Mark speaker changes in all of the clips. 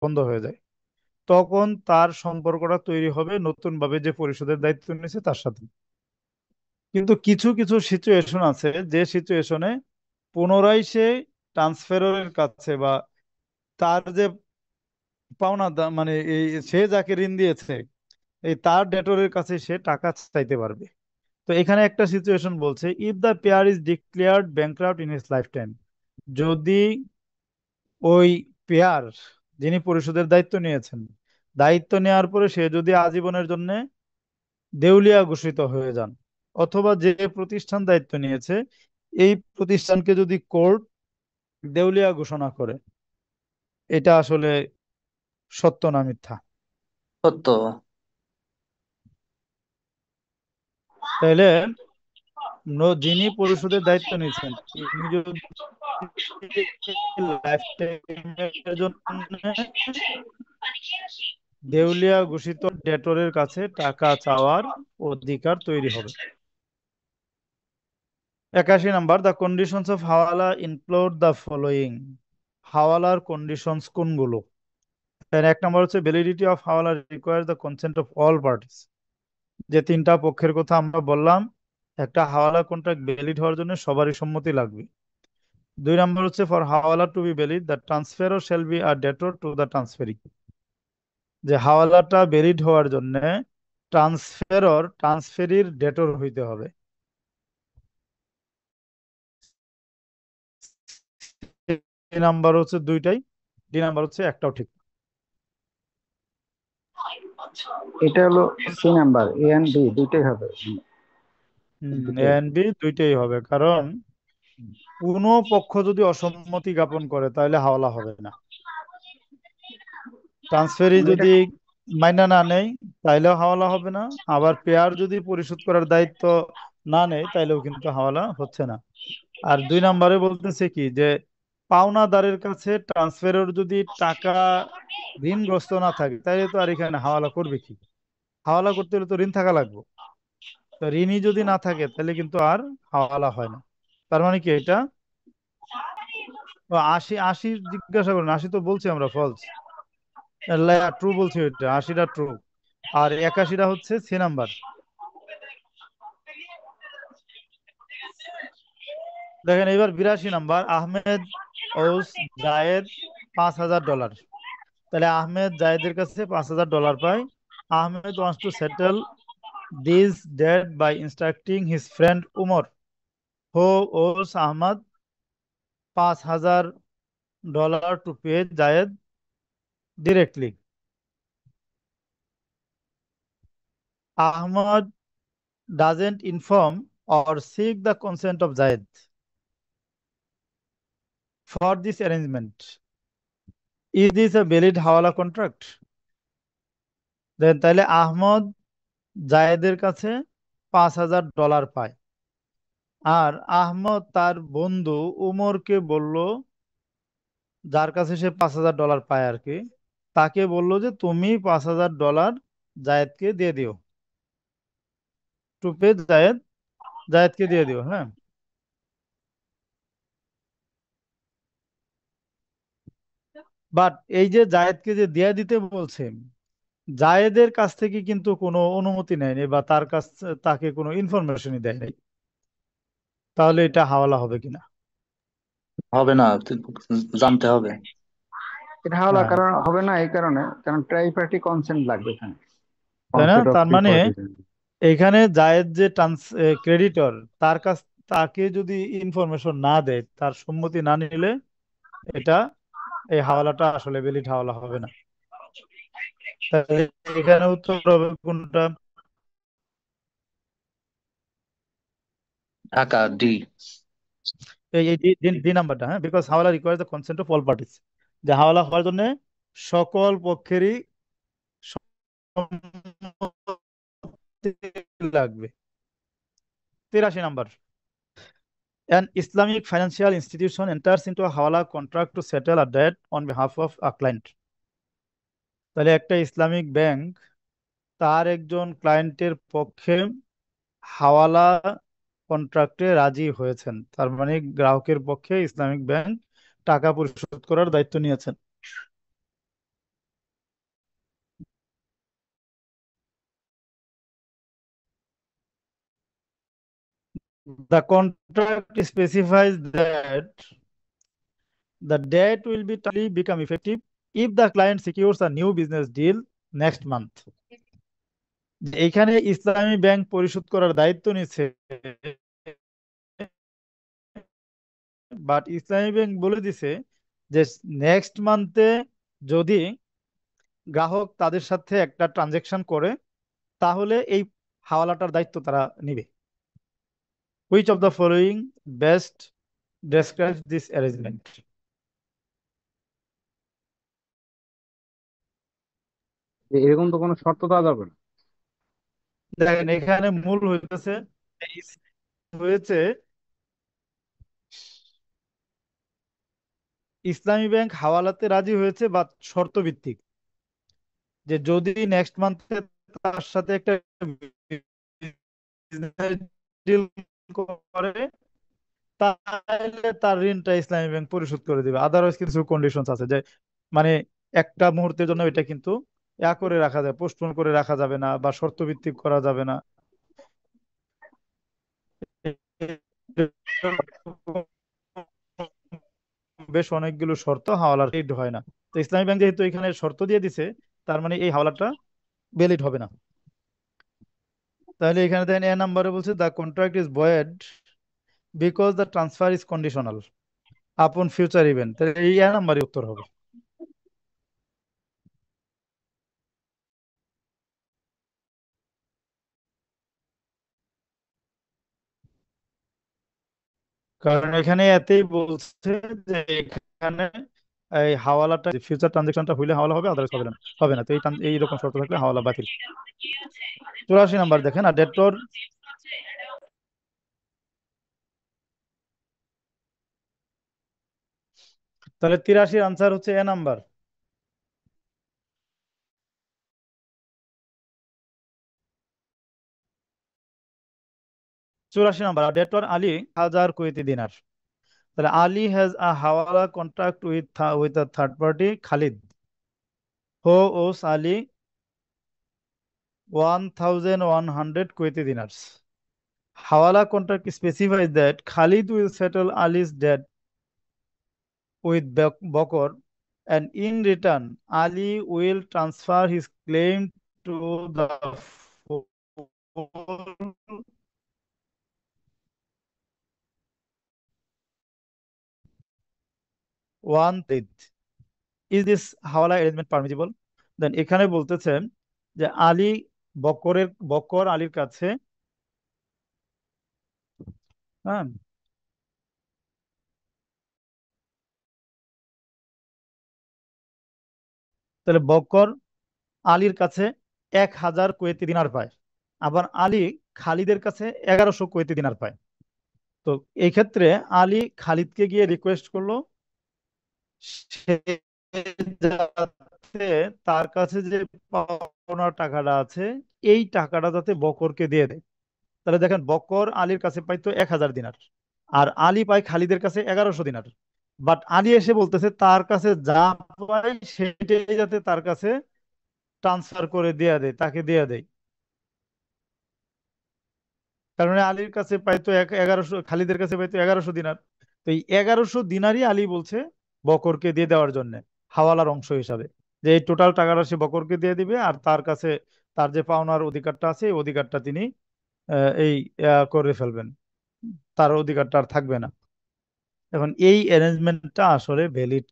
Speaker 1: বন্ধ হয়ে যায়, তখন তার সম্পর্কটা তৈরি হবে নতুন ভাবে যে পরিশোধের দায়িত্ব নিয়েছে তার সাথে। কিন্তু কিছু কিছু সিচুয়েশন আছে যে সিচুয়েশনে পুনরায় সে ট্রান্সফারের কাছে বা তার যে পাওনা মানে এই সে যাকে ঋণ দিয়েছে এই তার ডেটরের কাছে সে টাকা চাইতে পারবে। তো এখানে একটা সিচুয়েশন বলছে, if the payer is declared bankrupt in his life time, যদি ওই পেয়ার যিনি পরিশোধের দায়িত্ব নিয়েছেন, দায়িত্ব নেওয়ার পরে সে যদি আজীবনের জন্য দেউলিয়া ঘোষিত হয়ে যান, অথবা যে প্রতিষ্ঠান দায়িত্ব নিয়েছে এই প্রতিষ্ঠানকে যদি কোর্ট দেউলিয়া ঘোষণা করে, এটা আসলে সত্য না মিথ্যা?
Speaker 2: সত্য।
Speaker 1: তাইলে যিনি পরিশোধের দায়িত্ব নিয়েছেন তিনি যদি লাইফ টাইমের জন্য দেউলিয়া ঘোষিত ডেটরের কাছে টাকা চাওয়ার অধিকার তৈরি হবে। 81 নাম্বার, দ্য কন্ডিশনস অফ হাওয়ালা ইনক্লুড দ্য ফলোয়িং। হাওয়ালার কন্ডিশনস কোনগুলো? এক নাম্বার হচ্ছে ভ্যালিডিটি অফ হাওয়ালা requires the consent of all parties. যে তিনটা পক্ষের কথা আমরা বললাম, একটা হাওয়ালা কন্ট্রাক্ট ভ্যালিড হওয়ার জন্য সবারই সম্মতি লাগবে। 2 নাম্বার হচ্ছে ফর হাওয়ালা to be valid the transferor shall be a debtor to the transferee. যে হাওয়ালাটা ভ্যালিড হওয়ার জন্য ট্রান্সফেরির ডেটর হইতে হবে। 3 নাম্বার হচ্ছে দুইটাই, 3 নাম্বার হচ্ছে একটাও ঠিক।
Speaker 3: এটা হলো C number, A and B দুইটাই হবে।
Speaker 1: এ
Speaker 3: দুইটাই।
Speaker 1: এন্ড বি দুইটাই হবে, কারণ কোনো পক্ষ যদি অসম্মতি জ্ঞাপন করে তাহলে হাওলা হবে না। ট্রান্সফারি
Speaker 3: এটা
Speaker 1: যদি মাইনা না নেয় তাইলেও হাওলা হবে না, আবার পেয়ার যদি পরিশোধ করার দায়িত্ব না নেয় তাইলেও কিন্তু হাওলা হচ্ছে না। আর 2 নাম্বারে বলতেছে কি যে পাওনাদারের কাছে ট্রান্সফারের যদি টাকা ঋণগ্রস্ত না থাকে তাহলে তো আর এখানে হাওয়ালা করবে কি? হাওয়ালা করতে হলে তো ঋণ থাকা লাগবে। তো ঋণই যদি না থাকে তাহলে কিন্তু আর হাওয়ালা হয় না। তার মানে কি এটা? ও 80 80 জিজ্ঞাসা করেন, 80 তো বলছি আমরা ফলস, ট্রু বলছি, ওইটা 80টা ট্রু। আর 81টা হচ্ছে সি নাম্বার। দেখেন এবার 82 নাম্বার, আহমেদ ওস জায়েদ $5,000। তাহলে আহমেদ জায়েদের কাছে $5,000 পায়। Ahmed wants to settle this debt by instructing his friend Umar, who owes Ahmad $5,000 to pay Zayed directly. Ahmad doesn't inform or seek the consent of Zayed for this arrangement. Is this a valid hawala contract? Then তাহলে আহমদ জায়েদের কাছে $5,000 পায়, আর আহমদ তার বন্ধু উমরকে বলল, যার কাছে সে $5,000 পায় আর কি, তাকে বলল যে তুমি $5,000 জায়েদকে দিয়ে দিও, টু পে জায়েদ, জায়েদকে দিয়ে দিও, হ্যাঁ। বাট এই যে জায়েদকে যে দিয়ে দিতে বলছে, জায়েদের কাছ থেকে কিন্তু কোনো অনুমতি নেয়নি বা তার কাছ তাকে কোনো ইনফরমেশনই দেয় নাই, তাহলে এটা হাওয়ালা হবে কিনা?
Speaker 2: হবে না, জানতে হবে।
Speaker 3: এটা হাওলা
Speaker 1: হ্যাঁ,
Speaker 3: কারণ হবে না এই কারণে, কারণ ট্রাই পার্টি কনসেন্ট লাগবে এখানে,
Speaker 1: তাই না?
Speaker 3: কনসেন্ট অফ
Speaker 1: তার
Speaker 3: থ্রি
Speaker 1: মানে
Speaker 3: পার্টিজ।
Speaker 1: এখানে জায়েদ যে ক্রেডিটর, তার কাছ তাকে যদি ইনফরমেশন না দেয়, তার সম্মতি না নিলে এটা এই হাওয়ালাটা আসলে ভ্যালিড হাওয়ালা হবে না। তাহলে এখানে উত্তর হবে কোনটা?
Speaker 2: ঢাকা ডি।
Speaker 1: এই ডি নাম্বারটা, হ্যাঁ, বিকজ হাওয়ালা requires the consent of all parties. যে হাওয়ালা হওয়ার জন্য সকল পক্ষেরই সম্মতি লাগবে। 83 number, an Islamic financial institution enters into a hawala contract to settle a debt on behalf of a client. তাহলে একটা ইসলামিক ব্যাংক তার একজন ক্লায়েন্টের পক্ষে হাওয়ালা কন্ট্রাক্টে রাজি হয়েছেন, তার মানে গ্রাহকের পক্ষে ইসলামিক ব্যাংক টাকা পরিশোধ করার দায়িত্ব নিয়েছেন। The contract specifies that the debt will be become effective if the client secures a new business deal next month. এইখানে ইসলামী ব্যাংক পরিশোধ করার দায়িত্ব নিচ্ছে, বাট ইসলামী ব্যাংক বলে দিছে যে নেক্সট মান্থে যদি গ্রাহক তাদের সাথে একটা ট্রানজেকশন করে তাহলে এই হাওয়ালাটার দায়িত্ব তারা নিবে। Which of the following best describes this arrangement?
Speaker 4: এরকম তো কোনো শর্ত দেওয়া যাবে না।
Speaker 1: দেখেন এখানে মূল হইতেছে হয়েছে ইসলামী ব্যাংক হাওয়ালাতে রাজি হয়েছে বা শর্ত ভিত্তিক, যে যদি নেক্সট মান্থে তার সাথে একটা ডিল করে তাহলে তার ঋণটা ইসলামী ব্যাংক পরিশোধ করে দিবে। আদারওয়াইজ কিছু কন্ডিশনস আছে, যে মানে একটা মুহূর্তের জন্য এটা কিন্তু করে রাখা যায়, পোস্টপোন করে রাখা যাবে না বা শর্ত ভিত্তিক করা যাবে না। বেশ অনেকগুলো শর্ত হাওলার ভ্যালিড হয় না। তো ইসলামী ব্যাংক যেহেতু এখানে শর্ত দিয়ে দিছে, তার মানে এই হাওলাটা ভ্যালিড হবে না। তাহলে এখানে দেখেন এ নাম্বারে বলছে the contract is void because the transfer is conditional আপন ফিউচার ইভেন্ট। এই এ নাম্বারই উত্তর হবে। কারণ এখানে এতেই বলছে যে এখানে এই হাওয়ালাটা ফিউচার ট্রানজেকশনটা হইলে হাওয়ালা হবে, আদারওয়াইজ হবে না। হবে না, তো এইরকম শর্ত থাকলে হাওয়ালা বাতিল। 84 নাম্বার দেখেন, আর ডেটর তাহলে 83 আনসার হচ্ছে এ নাম্বার। 84 নাম্বার, আর ডেটর আলী 1000 কুয়েতি দিনার। তাহলে আলী হ্যাজ আ হাওয়ালা contract with a third party Khalid who owes Ali 1100 Kuwaiti dinars. Hawala contract specifies that Khalid will settle Ali's debt with Bokor, and in return, Ali will transfer his claim to the one third. Is this Hawala arrangement permissible? Then এখানে বলতেছেন যে আলী বকর আলীর কাছে, হ্যাঁ, তাহলে বকর আলীর কাছে 1000 Kuwaiti দিনার পায়, আবার আলী খালিদের কাছে 1100 কুয়েতি দিনার পায়। তো এই ক্ষেত্রে আলী খালিদকে গিয়ে রিকোয়েস্ট করলো সে যাতে তার কাছে যে পাওনা টাকাটা আছে এই টাকাটা যাতে বকরকে দিয়ে দেয়। তাহলে দেখেন বকর আলীর কাছে পাইতো 1000 দিনার, আর আলী পায় খালিদের কাছে 1100 দিনার। বাট আলী এসে বলতেছে তার কাছে যা পায় সেটাই যাতে তার কাছে ট্রান্সফার করে দেয়া দেয়, তাকে দেয়া দেয়। তার মানে আলীর কাছে পাইতো 1100, খালিদের কাছে পাইতো 1100 দিনার। তো এই 1100 দিনারই আলী বলছে বকরকে দিয়ে দেওয়ার জন্য হাওয়ালার অংশ হিসাবে, যে এই টোটাল টাকাটা সে বকরকে দিয়ে দিবে, আর তার কাছে তার যে পাওনার অধিকারটা আছে এই অধিকারটা তিনি এই করে ফেলবেন, তার অধিকারটা আর থাকবে না। এখন এই অ্যারেঞ্জমেন্টটা আসলে ভ্যালিড?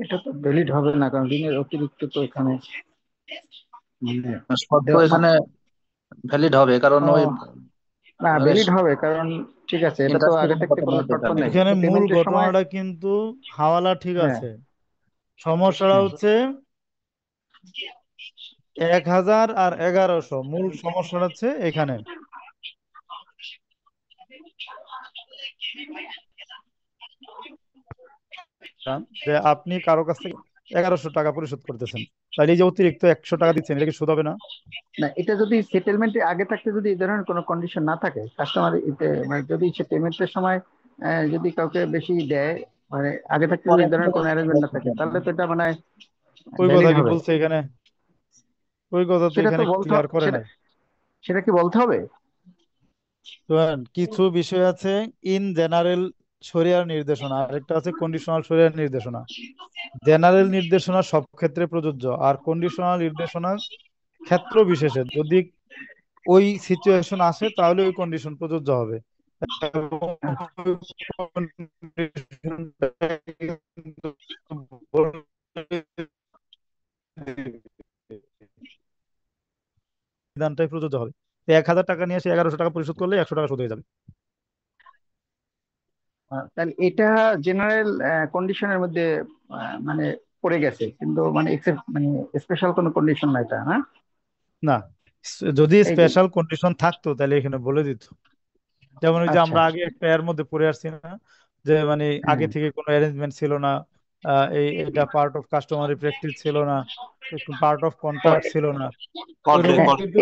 Speaker 3: এটা তো ভ্যালিড হবে না, কারণ ঋণের অতিরিক্ত তো এখানে মানে
Speaker 2: শর্ত
Speaker 3: দেওয়া-
Speaker 2: এখানে ভ্যালিড হবে, কারণ
Speaker 3: ও,
Speaker 2: ওই
Speaker 3: না
Speaker 2: মানে
Speaker 3: ভ্যালিড হবে, কারণ ঠিক আছে এটা তো
Speaker 2: ইন্টারেস্টের
Speaker 3: আগে
Speaker 2: কোনো
Speaker 3: থাকতে
Speaker 2: কথা
Speaker 3: কোনো
Speaker 2: নেই তো
Speaker 3: শর্ত
Speaker 2: এখানে।
Speaker 3: নেই,
Speaker 1: এখানে মূল
Speaker 3: পেমেন্টের সময়।
Speaker 1: ঘটনাটা কিন্তু হাওয়ালা ঠিক
Speaker 3: হ্যাঁ,
Speaker 1: আছে, সমস্যাটা
Speaker 3: হ্যাঁ,
Speaker 1: হচ্ছে 1000 আর 1100, মূল সমস্যাটা হচ্ছে এখানে। যে আপনি কারো কাছ থেকে 1100 টাকা পরিশোধ করতেছেন, তাহলে এই যে অতিরিক্ত 100 টাকা দিচ্ছেন এটা কি সুদ হবে না?
Speaker 3: না এটা যদি সেটেলমেন্টের আগে থাকতে যদি এই ধরনের কোনো কন্ডিশন না থাকে, কাস্টমার মানে যদি সে পেমেন্টের সময় যদি কাউকে বেশি দেয়, মানে আগে থাকতে যদি এই ধরনের কোনো অ্যারেঞ্জমেন্ট না থাকে তাহলে তো এটা মানে
Speaker 1: ওই কথা
Speaker 3: ভ্যালিড
Speaker 1: কি
Speaker 3: হবে।
Speaker 1: বলছে এখানে? ওই কথা তো
Speaker 3: সেটা তো
Speaker 1: এখানে
Speaker 3: বলতে
Speaker 1: ক্লিয়ার করে
Speaker 3: সেটা
Speaker 1: নাই।
Speaker 3: সেটা কি বলতে হবে?
Speaker 1: শোনেন, কিছু বিষয় আছে ইন জেনারেল শরিয়ার নির্দেশনা, আরেকটা আছে কন্ডিশনাল শরিয়ার নির্দেশনা। জেনারেল নির্দেশনা সব ক্ষেত্রে প্রযোজ্য, আর কন্ডিশনাল নির্দেশনা ক্ষেত্র বিশেষে যদি ওই সিচুয়েশন আসে তাহলে ওই কন্ডিশন প্রযোজ্য হবে। এবং ওই conditionটা কিন্তু বলে দিবে, বিধানটাই প্রযোজ্য হবে। তো 1,000 টাকা নিয়ে সে 1,100 টাকা পরিশোধ করলে 100 টাকা শোধ হয়ে যাবে।
Speaker 3: তাহলে এটা জেনারেল কন্ডিশনের মধ্যে মানে পড়ে গেছে, কিন্তু মানে মানে স্পেশাল কোনো কন্ডিশন না এটা, হ্যাঁ।
Speaker 1: না, যদি
Speaker 3: এই যে
Speaker 1: স্পেশাল কন্ডিশন থাকতো তাহলে এখানে বলে দিত। যেমন ওই যে
Speaker 3: আচ্ছা।
Speaker 1: আমরা আগে একটা এর মধ্যে পড়ে আসছি না, যে মানে আগে
Speaker 3: হ্যাঁ,
Speaker 1: থেকে কোনো অ্যারেঞ্জমেন্ট ছিল না, এটা পার্ট অফ কাস্টমারি প্র্যাকটিস ছিল না, পার্ট অফ কন্ট্রাক্ট ছিল না, ওইরকম
Speaker 3: হ্যাঁ,
Speaker 1: কিন্তু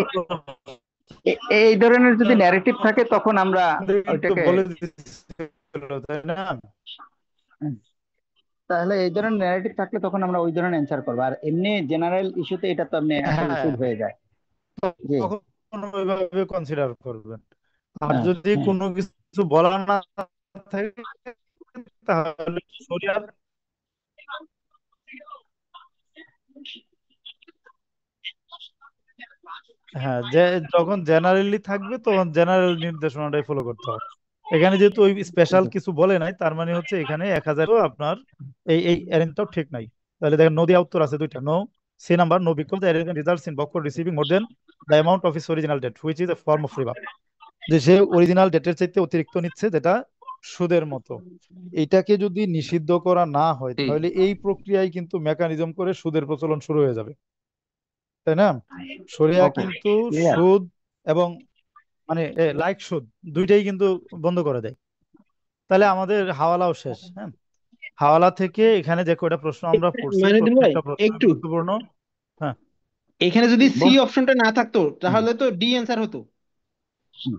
Speaker 3: এই ধরনের যদি ন্যারেটিভ থাকে তখন আমরা
Speaker 1: কিন্তু
Speaker 3: ওইটাকে
Speaker 1: বলে দিচ্ছিল, তাই না?
Speaker 3: হুম, তাহলে এই ধরনের ন্যারেটিভ থাকলে তখন আমরা ওই ধরনের অ্যান্সার করবো। আর এমনি জেনারেল ইস্যুতে এটা তো এমনি আসলে
Speaker 1: হ্যাঁ,
Speaker 3: শুট হয়ে যায়। জি।
Speaker 1: তখন ওইভাবে কনসিডার করবেন। আর
Speaker 3: হ্যাঁ,
Speaker 1: যদি
Speaker 3: হ্যাঁ।
Speaker 1: কোনো কিছু বলার না থাকে তাহলে শরিয়ার, হ্যাঁ, যে যখন জেনারেলি থাকবে তখন জেনারেল নির্দেশনাটাই ফলো করতে হবে। এখানে যেহেতু ওই স্পেশাল কিছু বলে নাই, তার মানে হচ্ছে এখানে 1,000ও আপনার এই অ্যারেঞ্জটাও ঠিক নাই। তাহলে দেখেন নদী উত্তর আছে দুইটা, no C number, no because the arrangement results in বক্কর receiving more than the amount of his original debt which is a form of রিবা, যে সে অরিজিনাল ডেটের চাইতে অতিরিক্ত নিচ্ছে, যেটা সুদের মতো। এইটাকে যদি নিষিদ্ধ করা না হয়
Speaker 2: জি।
Speaker 1: তাহলে এই প্রক্রিয়ায় কিন্তু মেকানিজম করে সুদের প্রচলন শুরু হয়ে যাবে, তাই না? শরিয়া
Speaker 3: ওকে,
Speaker 1: কিন্তু
Speaker 3: ক্লিয়ার।
Speaker 1: সুদ এবং মানে লাইক সুদ দুইটাই কিন্তু বন্ধ করে দেয়। তাহলে আমাদের হাওয়ালাও শেষ। হ্যাঁ, হাওয়ালা থেকে এখানে যে কয়টা প্রশ্ন আমরা পড়ছি
Speaker 5: মাইনুদ্দিন ভাই,
Speaker 1: প্রত্যেকটা প্রশ্ন
Speaker 5: একটু
Speaker 1: গুরুত্বপূর্ণ। হ্যাঁ,
Speaker 5: এখানে যদি সি
Speaker 3: বল।
Speaker 5: অপশনটা না থাকতো
Speaker 3: হুম,
Speaker 5: তাহলে তো ডি অ্যান্সার হতো।
Speaker 3: হুম,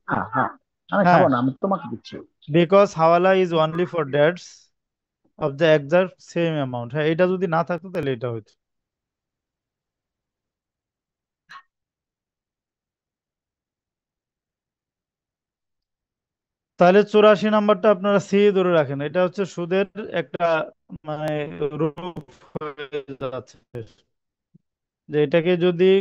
Speaker 3: হ্যাঁ, হ্যাঁ, আমি
Speaker 1: হ্যাঁ,
Speaker 3: খাবো না, আমি তোমাকে দিচ্ছি।
Speaker 1: বিকজ হাওয়ালা is only for debts of the exact same amount. হ্যাঁ, এটা যদি না থাকতো তাহলে এটা হইতো। তাহলে 84 নাম্বারটা আপনারা সি ধরে রাখেন, এটা হচ্ছে সুদের একটা মানে রূপ হয়ে যাচ্ছে, যে এটাকে যদি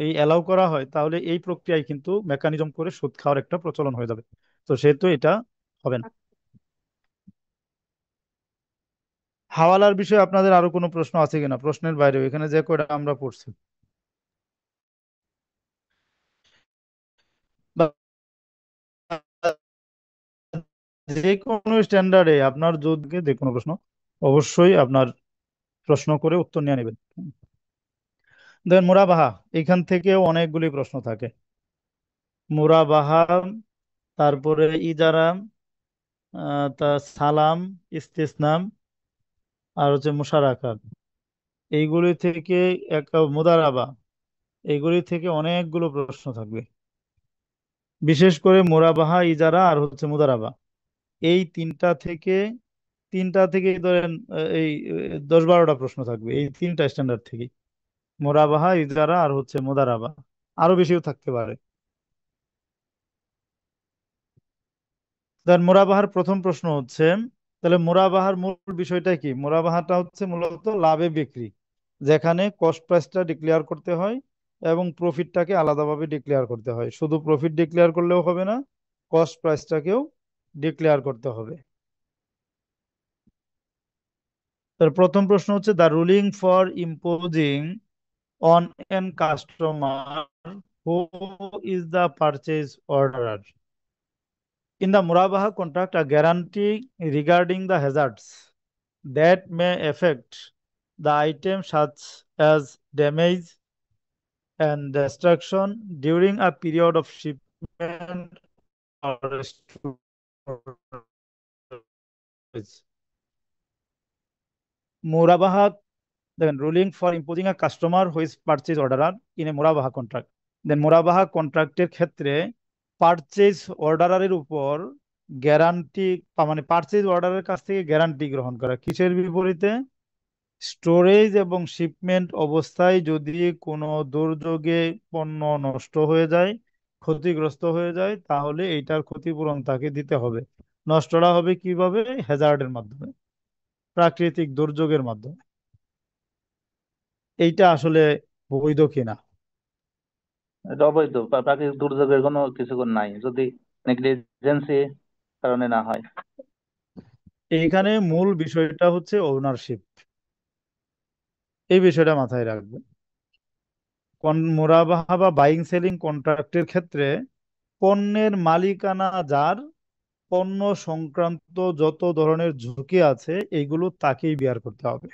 Speaker 1: এই অ্যালাউ করা হয় তাহলে এই প্রক্রিয়ায় কিন্তু মেকানিজম করে সুদ খাওয়ার একটা প্রচলন হয়ে যাবে। তো সেহেতু এটা হবে না। হাওয়ালার বিষয়ে আপনাদের আরো কোনো প্রশ্ন আছে কিনা? প্রশ্নের বাইরে এখানে যে কয়টা আমরা পড়ছি, বা যে কোনো স্ট্যান্ডার্ডে আপনার যদি যে কোনো প্রশ্ন, অবশ্যই আপনার প্রশ্ন করে উত্তর নিয়ে নেবেন। দেন মুরাবাহা, এখান থেকেও অনেকগুলি প্রশ্ন থাকে। মুরাবাহা, তারপরে ইজারা, তা সালাম, ইস্তিসনাম, আর হচ্ছে মুশারাকা, এইগুলি থেকে এক মুদারাবা, এইগুলি থেকে অনেকগুলো প্রশ্ন থাকবে। বিশেষ করে মুরাবাহা, ইজারা আর হচ্ছে মুদারাবা, এই তিনটা থেকে ধরেন এই 10-12টা প্রশ্ন থাকবে এই তিনটা স্ট্যান্ডার্ড থেকে, মুরাবাহা, ইজারা আর হচ্ছে মুদারাবা, আরো বেশিও থাকতে পারে। দেন মুরাবাহার প্রথম প্রশ্ন হচ্ছে, তাহলে মুরাবাহার মূল বিষয়টা কি? মুরাবাহাটা হচ্ছে মূলত লাভে বিক্রি, যেখানে কস্ট প্রাইসটা ডিক্লেয়ার করতে হয় এবং প্রফিটটাকে আলাদাভাবে ডিক্লেয়ার করতে হয়। শুধু প্রফিট ডিক্লেয়ার করলেও হবে না, কস্ট প্রাইসটাকেও ডিক্লেয়ার করতে হবে। তার প্রথম প্রশ্ন হচ্ছে, the ruling for imposing on an customer who is the purchase order in the Murabaha contract a guarantee regarding the hazards that may affect the item such as damage and destruction during a period of shipment or storage. Murabaha, then ruling for imposing a customer who is purchase orderer in a Murabaha contract. Then Murabaha contracটের ক্ষেত্রে purchase অর্ডারের উপর guarantee, মানে purchase অর্ডারের কাছ থেকে guarantee গ্রহণ করা। কিসের বিপরীতে? স্টোরেজ এবং শিপমেন্ট অবস্থায় যদি কোনো দুর্যোগে পণ্য নষ্ট হয়ে যায়, ক্ষতিগ্রস্ত হয়ে যায়, তাহলে এইটার ক্ষতিপূরণ তাকে দিতে হবে। নষ্টটা হবে কিভাবে? হ্যাজার্ডের মাধ্যমে, প্রাকৃতিক দুর্যোগের মাধ্যমে। এইটা আসলে বৈধ কিনা?
Speaker 2: এটা অবৈধ। প্রাকৃতিক দুর্যোগের কোনো কিছু নাই, যদি নেগলিজেন্সি কারণে না হয়।
Speaker 1: এইখানে মূল বিষয়টা হচ্ছে ওনারশিপ। এই বিষয়টা মাথায় রাখবে। মুরাবাহা বা বাইং সেলিং কন্ট্রাক্টের ক্ষেত্রে পণ্যের মালিকানা যার, পণ্য সংক্রান্ত যত ধরনের ঝুঁকি আছে এইগুলো তাকেই বিয়ার করতে হবে।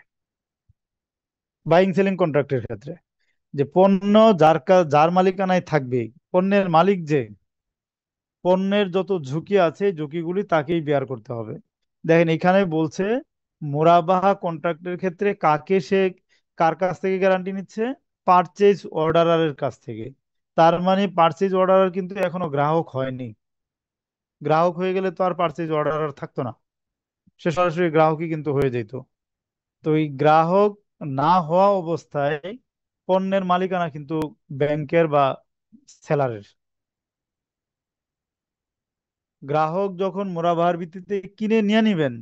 Speaker 1: বাইং সেলিং কন্ট্রাক্টের ক্ষেত্রে যে পণ্য যার মালিকানায় থাকবে, পণ্যের মালিক যে, পণ্যের যত ঝুঁকি আছে ঝুঁকিগুলি তাকেই বিয়ার করতে হবে। দেখেন এখানে বলছে মুরাবাহা কন্ট্রাক্টের ক্ষেত্রে কার কাছ থেকে গ্যারান্টি নিচ্ছে? পারচেজ অর্ডারের কাছ থেকে। তার মানে পারচেজ অর্ডার কিন্তু এখনো গ্রাহক হয়নি। গ্রাহক হয়ে গেলে তো আর পারচেজ অর্ডার থাকতো না, সে সরাসরি গ্রাহকই কিন্তু হয়ে যেত। তো এই গ্রাহক না হওয়া অবস্থায় পণ্যের মালিকানা কিন্তু ব্যাংকের বা সেলারের। গ্রাহক যখন মুনাফার ভিত্তিতে কিনে নিয়ে নিবেন,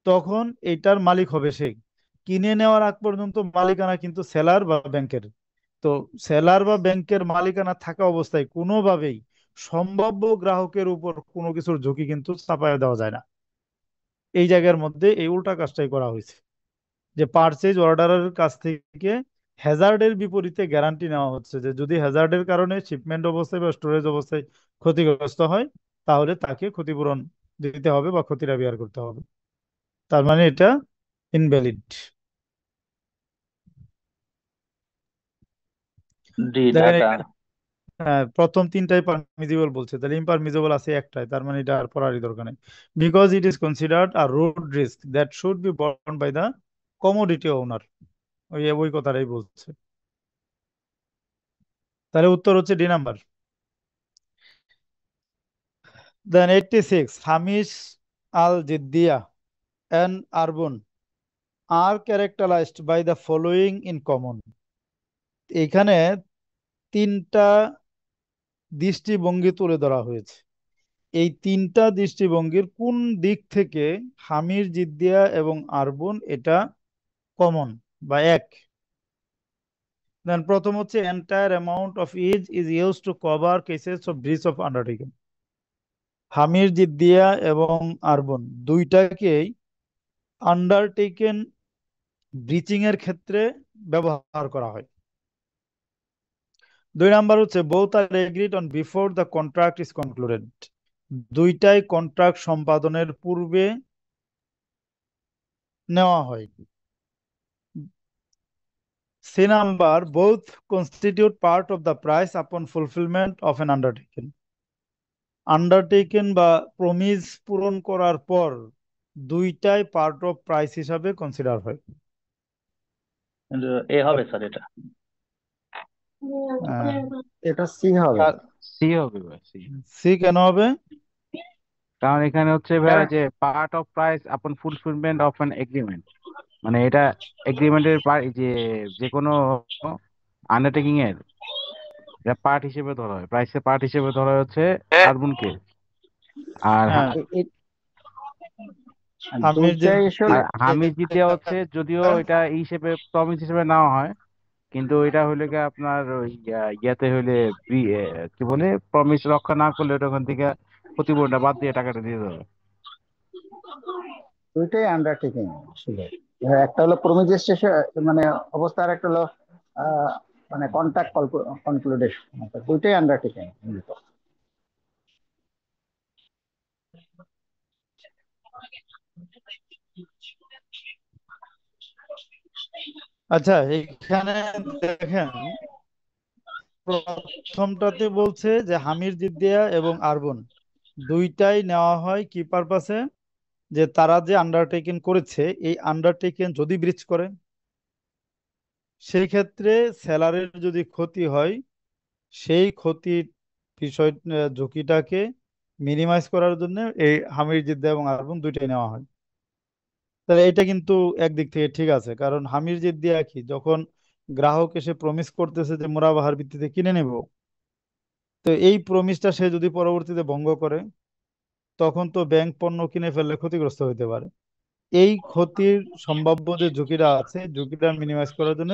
Speaker 1: তখন এটার মালিক হবে সে। কিনে নেওয়ার আগ পর্যন্ত মালিকানা কিন্তু সেলার বা ব্যাংকের। তো সেলার বা ব্যাংকের মালিকানা থাকা অবস্থায় কোনোভাবেই সম্ভাব্য গ্রাহকের উপর কোনো কিছুর ঝুঁকি কিন্তু চাপায়া দেওয়া যায় না। এই জায়গার মধ্যে এই উল্টা কাজটাই করা হয়েছে, যে পারচেজ অর্ডারের কাছ থেকে হ্যাজার্ডের বিপরীতে গ্যারান্টি নেওয়া হচ্ছে যে যদি হ্যাজার্ডের কারণে শিপমেন্ট অবস্থায় বা স্টোরেজ অবস্থায় ক্ষতিগ্রস্ত হয়, তাহলে তাকে ক্ষতিপূরণ দিতে হবে বা ক্ষতিটা বিয়ার করতে হবে। তার মানে এটা ইনভ্যালিড।
Speaker 2: ডিড
Speaker 1: দেখেন
Speaker 2: আটা।
Speaker 1: এখানে প্রথম তিনটাই পারমিজিবল বলছে, তাহলে ইমপারমিজিবল আছে একটাই, তার মানে এটা আর পড়ারই দরকার নেই। Because it is considered a road risk that should be borne by the commodity owner. ওই ওই কথাটাই বলছে। তাহলে উত্তর হচ্ছে D number. Then 86, Hamish al-Jiddiya and Arbun are characterized by the following in common. এখানে তিনটা দৃষ্টিভঙ্গি তুলে ধরা হয়েছে। এই তিনটা দৃষ্টিভঙ্গির কোন দিক থেকে হামির, জিদ্দিয়া এবং আরবুন এটা কমন বা এক? দেন প্রথম হচ্ছে entire amount of is use to cover cases of breach of undertaking. হামির, জিদ্দিয়া এবং আরবুন দুইটাকেই আন্ডারটেকেন ব্রিচিং এর ক্ষেত্রে ব্যবহার করা হয়। দুই নাম্বার হচ্ছে both are agreed on before the contract is concluded. দুইটাই কন্ট্রাক্ট সম্পাদনের পূর্বে নেওয়া হয়। C number both constitute part of the price upon fulfilment of an undertaken. Undertaken বা প্রমিস পূরণ করার পর দুইটাই পার্ট অফ প্রাইস হিসাবে কনসিডার হয়।
Speaker 2: কিন্তু এ হবে স্যার এটা।
Speaker 3: এটা সি হবে।
Speaker 4: সি হবে ভাই, সি।
Speaker 1: সি কেন হবে?
Speaker 4: কারণ এখানে হচ্ছে ভাই
Speaker 3: কারণ
Speaker 4: যে part of price upon fulfilment of an agreement, মানে এটা এগ্রিমেন্টের যে যে কোনো আন্ডারটেকিং এর এটা পার্ট হিসেবে ধরা হয়, প্রাইসের পার্ট হিসেবে ধরা হয় হচ্ছে আরবুনকে। আর
Speaker 1: হ্যাঁ, আমির যে
Speaker 3: দুইটাই আসলে
Speaker 4: আর হামিদ দেওয়া হচ্ছে, যদিও এটা এই হিসেবে প্রমিস হিসেবে নেওয়া হয়, কিন্তু এটা হইলে গিয়ে আপনার ওই ইয়াতে হইলে কি বলে প্রমিস রক্ষা না করলে ওটা ওখান থেকে ক্ষতিপূরণটা বাদ দিয়ে টাকাটা দিয়ে দেবে।
Speaker 3: দুইটাই আন্ডারটেকিং আসলে। একটা হলো প্রমিজের শেষে মানে অবস্থা, আর একটা হলো আহ, মানে কন্ট্রাক্ট কনক্লুডেশন। দুইটাই আন্ডারটেকিং।
Speaker 1: আচ্ছা, এখানে দেখেন প্রথমটাতে বলছে যে হামির, জিদ্দিয়া এবং আরবন দুইটাই নেওয়া হয় কি পারপাসে? যে তারা যে আন্ডারটেকিং করেছে এই আন্ডারটেকিং যদি ব্রিচ করে, সেই ক্ষেত্রে সেলারের যদি ক্ষতি হয়, সেই ক্ষতির বিষয় ঝুঁকিটাকে মিনিমাইজ করার জন্য এই হামির জিদ্দা এবং আরবন দুইটাই নেওয়া হয়। তাহলে এটা কিন্তু একদিক থেকে ঠিক আছে, কারণ হামির জিদ্দিয়া কি, যখন গ্রাহক এসে প্রমিস করতেছে যে মুরাবাহার ভিত্তিতে কিনে নেব, তো এই প্রমিসটা সে যদি পরবর্তীতে ভঙ্গ করে, তখন তো ব্যাংক পণ্য কিনে ফেললে ক্ষতিগ্রস্ত হতে পারে। এই ক্ষতির সম্ভাব্য যে ঝুঁকিটা আছে, ঝুঁকিটা মিনিমাইজ করার জন্য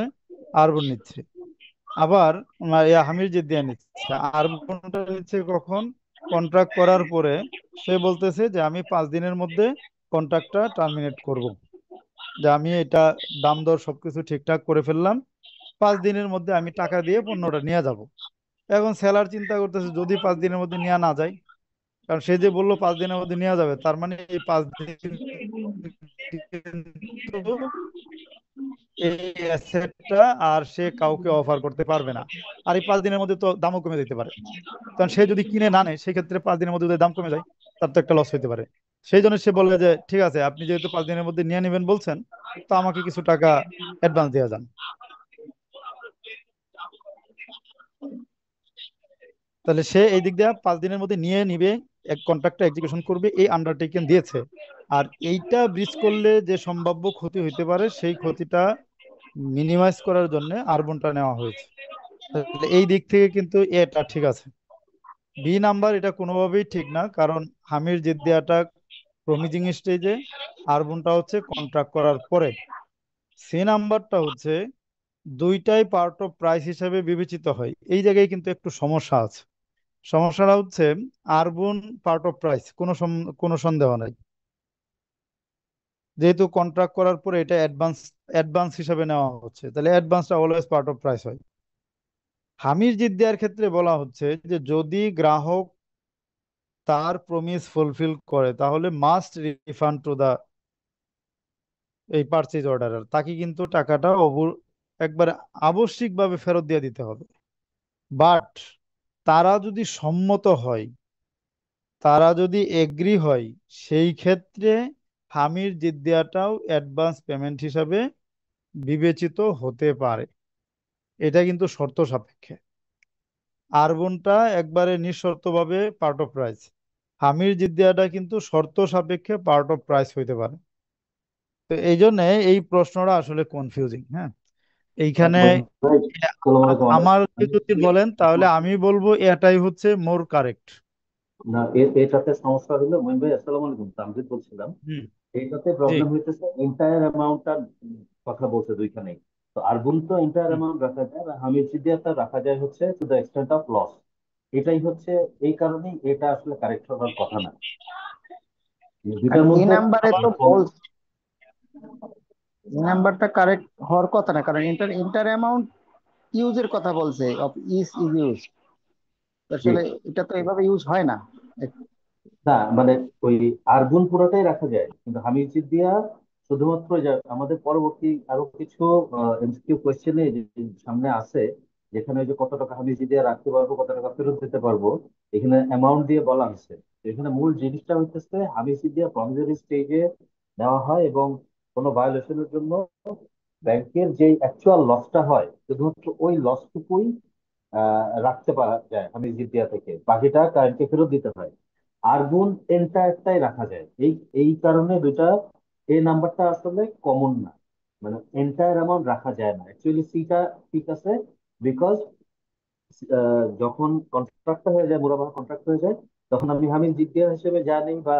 Speaker 1: আরবন নিচ্ছে। আবার হামির জিদ্দিয়া নিচ্ছে, আরবনটা নিচ্ছে কখন, কন্ট্রাক্ট করার পরে সে বলতেছে যে আমি 5 দিনের মধ্যে কন্ট্রাক্টটা টার্মিনেট করব, যে আমি এটা দাম দর সবকিছু ঠিকঠাক করে ফেললাম, 5 দিনের মধ্যে আমি টাকা দিয়ে পণ্যটা নিয়ে যাব। এখন সেলার চিন্তা করতেছে যদি 5 দিনের মধ্যে নেওয়া না যায়, কারণ সে যে বললো 5 দিনের মধ্যে নেওয়া যাবে, তার মানে এই 5 দিন কিন্তু এই অ্যাসেটটা আর সে কাউকে অফার করতে পারবে না। আর এই 5 দিনের মধ্যে তো দামও কমে যেতে পারে, কারণ সে যদি কিনে না নেয় সেক্ষেত্রে 5 দিনের মধ্যে যদি দাম কমে যায়, তার তো একটা লস হতে পারে। সেই জন্য সে বললে যে ঠিক আছে, আপনি যেহেতু 5 দিনের মধ্যে নিয়ে নেবেন বলছেন, তো আমাকে কিছু টাকা অ্যাডভান্স দেওয়া যান। তাহলে সে এই দিক দিয়ে 5 দিনের মধ্যে নিয়ে নিবে, এক কন্ট্রাক্টটা এক্সিকিউশন করবে, এই আন্ডারটেকিং দিয়েছে। আর এইটা ব্রিজ করলে যে সম্ভাব্য ক্ষতি হইতে পারে, সেই ক্ষতিটা মিনিমাইজ করার জন্য আরবনটা নেওয়া হয়েছে। তাহলে এই দিক থেকে কিন্তু এটা ঠিক আছে। বি নাম্বার এটা কোনোভাবেই ঠিক না, কারণ হামির জিদ্দিয়াটা প্রমিজিং স্টেজে, আরবনটা হচ্ছে কন্ট্রাক্ট করার পরে। সি নাম্বারটা হচ্ছে দুইটাই পার্ট অফ প্রাইস হিসেবে বিবেচিত হয়, এই জায়গায় কিন্তু একটু সমস্যা আছে। সমস্যাটা হচ্ছে আরবন পার্ট অফ প্রাইস, কোনো সন্দেহ নাই, যেহেতু কন্ট্রাক্ট করার পরে এটা অ্যাডভান্স অ্যাডভান্স হিসাবে নেওয়া হচ্ছে, তাহলে অ্যাডভান্সটা অলওয়েজ পার্ট অফ প্রাইস হয়। হামির জিদ্দিয়ার ক্ষেত্রে বলা হচ্ছে যে যদি গ্রাহক তার প্রমিস ফুলফিল করে, তাহলে মাস্ট রিফান্ড টু দা এই পারচেজ অর্ডার, তাকে কিন্তু টাকাটা একবারে আবশ্যিকভাবে ফেরত দিয়ে দিতে হবে। বাট তারা যদি সম্মত হয়, তারা যদি এগ্রি হয়, সেই ক্ষেত্রে হামির জিদ্দিয়াটাও অ্যাডভান্স পেমেন্ট হিসাবে বিবেচিত হতে পারে। এটা কিন্তু শর্ত সাপেক্ষে। আরবনটা একবারে নিঃশর্তভাবে পার্ট অফ প্রাইস, হামির জিদ্দিয়াটা কিন্তু শর্ত সাপেক্ষে পার্ট অফ প্রাইস হইতে পারে। তো এই জন্য এই প্রশ্নটা আসলে কনফিউজিং। হ্যাঁ, এইখানে
Speaker 6: আসসালামু আলাইকুম।
Speaker 1: আমাকে যদি বলেন তাহলে আমি বলবো এটাই হচ্ছে মোর কারেক্ট।
Speaker 6: না এটাতে সমস্যা হলো মইন ভাই, আসসালামু আলাইকুম, তামজিদ বলছিলাম।
Speaker 1: হুম।
Speaker 6: এইটাতে
Speaker 1: জি।
Speaker 6: প্রবলেম হইতেছে এন্টায়ার অ্যামাউন্টটার কথা বলছে দুইখানেই। তো আরবুন তো এন্টায়ার
Speaker 1: হুম।
Speaker 6: অ্যামাউন্ট রাখা যায়, আর হামিদ জিদিয়াটা রাখা যায় হচ্ছে to the extent of loss. এটাই হচ্ছে, এই কারণেই এটা আসলে কারেক্ট হওয়ার কথা না।
Speaker 3: আর
Speaker 6: দুইটার
Speaker 3: এই
Speaker 6: মধ্যে
Speaker 3: নাম্বারে তো এই নাম্বারটা কারেক্ট হওয়ার কথা না, কারণ ইন্টার ইন্টার অ্যামাউন্ট ইউজের কথা বলছে, অফ ইজ ইউজ।
Speaker 6: জি,
Speaker 3: আসলে এটা তো এইভাবে ইউজ হয় না।
Speaker 6: না মানে ওই আরগুন পুরোটাই রাখা যায়, কিন্তু হামিদ জিদ্দিয়া শুধুমাত্র আমাদের পরবর্তী আরো কিছু এমসিকিউ কোয়েশ্চেনে সামনে আছে, যেখানে ওই যে কত টাকা হামিদ জিদ্দিয়া রাখতে পারবো, কত টাকা ফেরত দিতে পারবো, এখানে অ্যামাউন্ট দিয়ে বলা হচ্ছে। তো এখানে মূল জিনিসটা হচ্ছে হামিদ জিদ্দিয়া প্রমিসরি স্টেজে নেওয়া হয়, এবং কোনো ভায়োলেশনের জন্য ব্যাংকের যে অ্যাকচুয়াল লসটা হয় শুধুমাত্র ওই লসটুকুই রাখতে পারা যায় হামিদ জিদ্দিয়া থেকে, বাকিটা ক্লায়েন্টকে ফেরত দিতে হয়। আর গুণ এন্টায়ারটাই রাখা যায়। এই এই কারণে দুইটা, এই নাম্বারটা আসলে কমন না, মানে এন্টায়ার অ্যামাউন্ট রাখা যায় না। অ্যাকচুয়ালি সিটা ঠিক আছে, বিকজ যখন কন্ট্রাক্টটা হয়ে যায়, মুরাবাহা কন্ট্রাক্ট হয়ে যায়, তখন আমি হামিদ জিদ্দিয়া হিসেবে যা নেই বা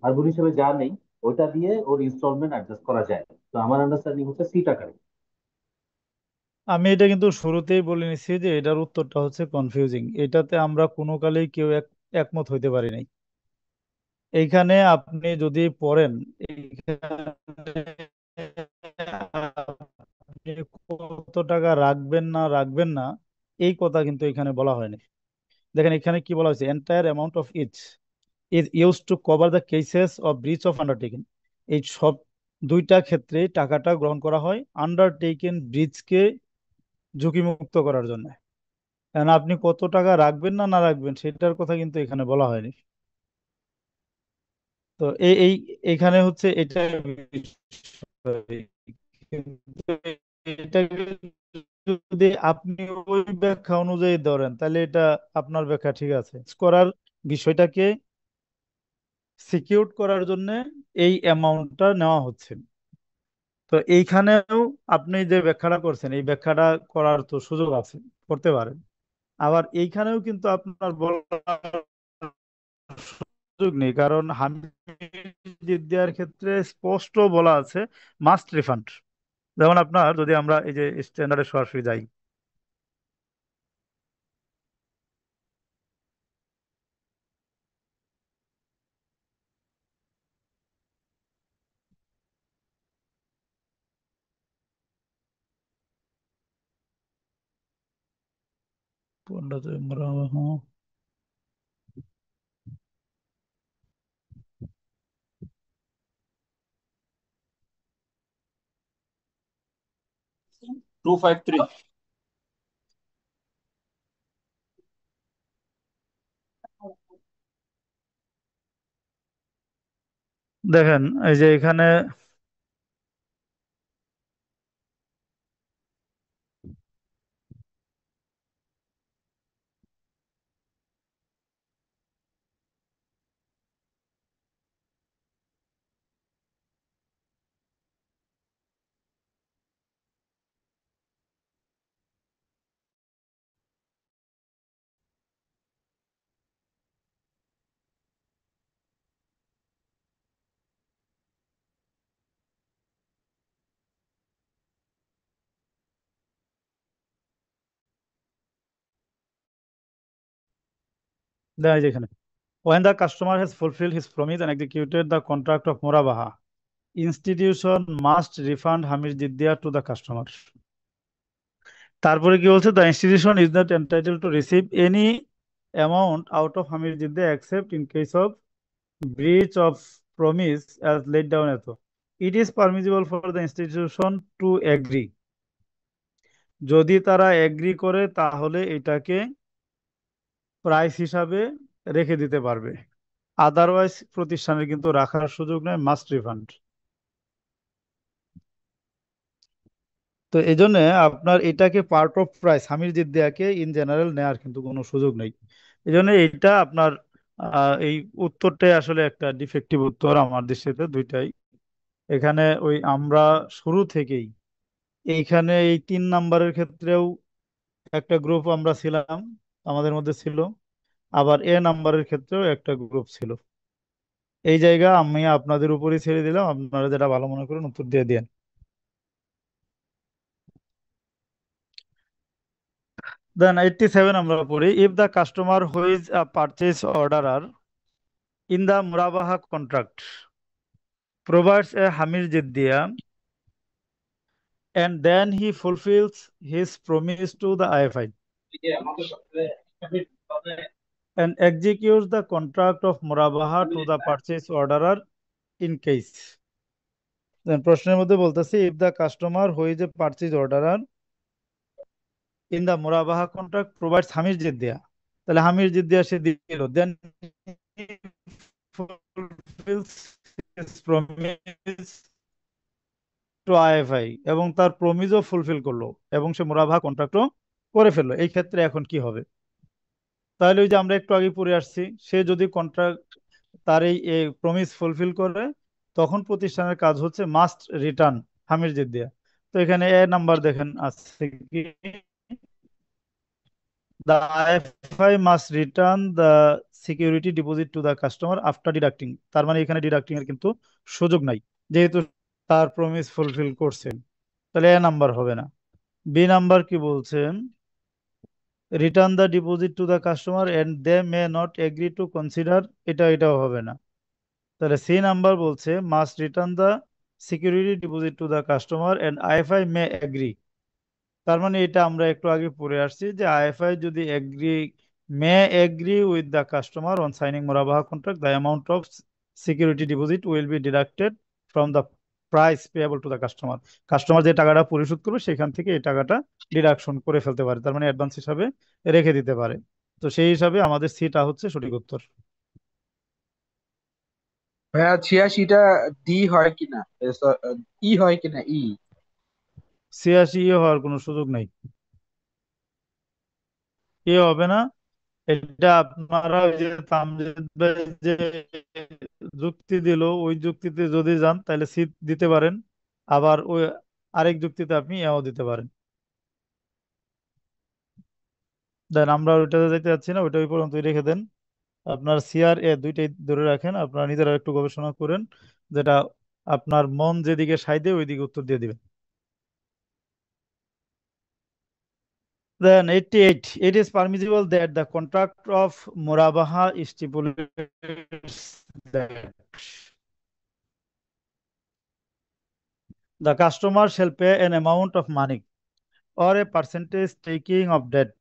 Speaker 6: আরগুন হিসেবে যা নেই, ওটা দিয়ে ওর ইনস্টলমেন্ট অ্যাডজাস্ট করা যায়। তো আমার আন্ডারস্ট্যান্ডিং হচ্ছে সি টাকা।
Speaker 1: আমি এটা কিন্তু শুরুতেই বলে নিচ্ছি যে এটার উত্তরটা হচ্ছে কনফিউজিং, এটাতে আমরা কোনো কালেই কেউ একমত হইতে পারি নাই। এইখানে আপনি যদি পড়েন, এইখানে আপনি কত টাকা রাখবেন না রাখবেন না, এই কথা কিন্তু এখানে বলা হয়নি। দেখেন এখানে কি বলা হয়েছে, entire amount of each is use to cover the cases of breach of undertaking. এই সব দুইটা ক্ষেত্রে টাকাটা গ্রহণ করা হয় আন্ডারটেকেন ব্রিজকে ঝুঁকিমুক্ত করার জন্য। কারণ আপনি কত টাকা রাখবেন না না রাখবেন সেটার কথা কিন্তু এখানে বলা হয়নি। তো এইখানে হচ্ছে এটা বিষয়। কিন্তু এটাকে যদি আপনি ওই ব্যাখ্যা অনুযায়ী ধরেন, তাহলে এটা আপনার ব্যাখ্যা ঠিক আছে। করার বিষয়টাকে সিকিউর করার জন্য এই অ্যামাউন্টটা নেওয়া হচ্ছে। তো এইখানেও আপনি যে ব্যাখ্যাটা করছেন এই ব্যাখ্যাটা করার তো সুযোগ আছে, করতে পারেন। আবার এইখানেও কিন্তু আপনার বলার সুযোগ নেই, কারণ হামিদ দেওয়ার ক্ষেত্রে স্পষ্ট বলা আছে মাস্ট রিফান্ড। যেমন আপনার যদি আমরা এই যে স্ট্যান্ডার্ডে সরাসরি যাই, কোনটাতে আমরা, হ্যাঁ,
Speaker 7: টু ফাইভ থ্রি।
Speaker 1: দেখেন এই যে এখানে দেখা যায় এখানে when the customer has fulfilled his promise and executed the contract of Murabaha, institution must refund Hamid Jiddiya to the customer. তারপরে কি বলছে, the institution is not entitled to receive any amount out of Hamid Jiddiya except in case of breach of promise as laid down at. It is permissible for the institution to agree. যদি তারা agri করে তাহলে এটাকে price হিসাবে রেখে দিতে পারবে, otherwise প্রতিষ্ঠানের কিন্তু রাখার সুযোগ নেই, মাস্ট রিফান্ড। তো এই জন্য আপনার এটাকে পার্ট অফ প্রাইস হামির জিদ্দিয়াকে ইন জেনারেল নেওয়ার কিন্তু কোনো সুযোগ নেই। এই জন্য এইটা আপনার এই উত্তরটাই আসলে একটা ডিফেক্টিভ উত্তর আমার দৃষ্টিতে, দুইটাই। এখানে ওই আমরা শুরু থেকেই এইখানে এই 3 নাম্বারের ক্ষেত্রেও একটা গ্রুপ আমরা ছিলাম, আমাদের মধ্যে ছিল, আবার নাম্বারের ক্ষেত্রেও একটা গ্রুপ ছিল। এই জায়গা আমি আপনাদের উপরই ছেড়ে দিলাম, আপনারা যেটা ভালো মনে করেন উত্তর দিয়ে দেন। দেন 87 আমরা পড়ি, if the customer who is a purchase orderer in the Murabaha contract provides a Hamir Jiddiya and then he fulfills his promise to the IFI and executes the contract of Murabaha to the purchase orderer in case. Then প্রশ্নের মধ্যে বলতেছি if the customer who is a purchase orderer in the Murabaha contract provides Hamir Jiddiya, তাহলে হামির জিদ্দিয়া সে দিল, then he fulfills his promise to IFI এবং তার প্রমিসও fulfil করলো এবং সে মুরাবাহা কন্ট্রাক্টও করে ফেললো, এই ক্ষেত্রে এখন কি হবে? তাহলে ওই যে আমরা একটু আগে পড়ে আসছি, সে যদি কন্ট্রাক্ট তার এই প্রমিস ফুলফিল করে তখন প্রতিষ্ঠানের কাজ হচ্ছে মাস্ট রিটার্ন হামির জিদ্দিয়া। তো এখানে নাম্বার দেখেন আছে কি, the IFI must return the security deposit to the customer after deducting। তার মানে এখানে ডিডাক্টিং এর কিন্তু সুযোগ নাই, যেহেতু তার প্রমিস ফুলফিল করছেন, তাহলে নাম্বার হবে না। বি নাম্বার কি বলছেন, return the deposit to the customer and they may not agree to consider, এটাও হবে না। তাহলে সি নাম্বার বলছে must return the security deposit to the customer and IFI may agree. তার মানে এটা আমরা একটু আগে পড়ে আসছি যে আইএফআই যদি may agree with the customer on signing মুরাবাহা contract, the amount of security deposit will be deducted from the price payable to the customer. Customer যে টাকাটা পরিশোধ করবে সেখান থেকে এই টাকাটা ডিডাকশন করে ফেলতে পারে, তার মানে অ্যাডভান্স হিসাবে রেখে দিতে পারে। তো সেই হিসাবে আমাদের সিটা হচ্ছে সঠিক উত্তর।
Speaker 7: ভাইয়া 86টা ডি হয় কিনা, ই হয় কিনা, ই?
Speaker 1: 86 হওয়ার কোনো সুযোগ নেই, হবে না। এটা আপনারা ওই যে তামজিদ ভাই যে যুক্তি দিল ওই যুক্তিতে যদি যান তাহলে সি দিতে পারেন, আবার ওই আরেক যুক্তিতে আপনি এও দিতে পারেন। দেন আমরা ওইটাতে যেতে যাচ্ছি না, ওইটা ওই পর্যন্তই রেখে দেন। আপনার সি আর এ দুইটাই ধরে রাখেন, আপনারা নিজেরা একটু গবেষণা করেন, যেটা আপনার মন যেদিকে সায় দেয় ওইদিকে উত্তর দিয়ে দিবেন। Then 88, it is permissible that the contract of Murabaha stipulates that the customer shall pay an amount of money or a percentage taking of debt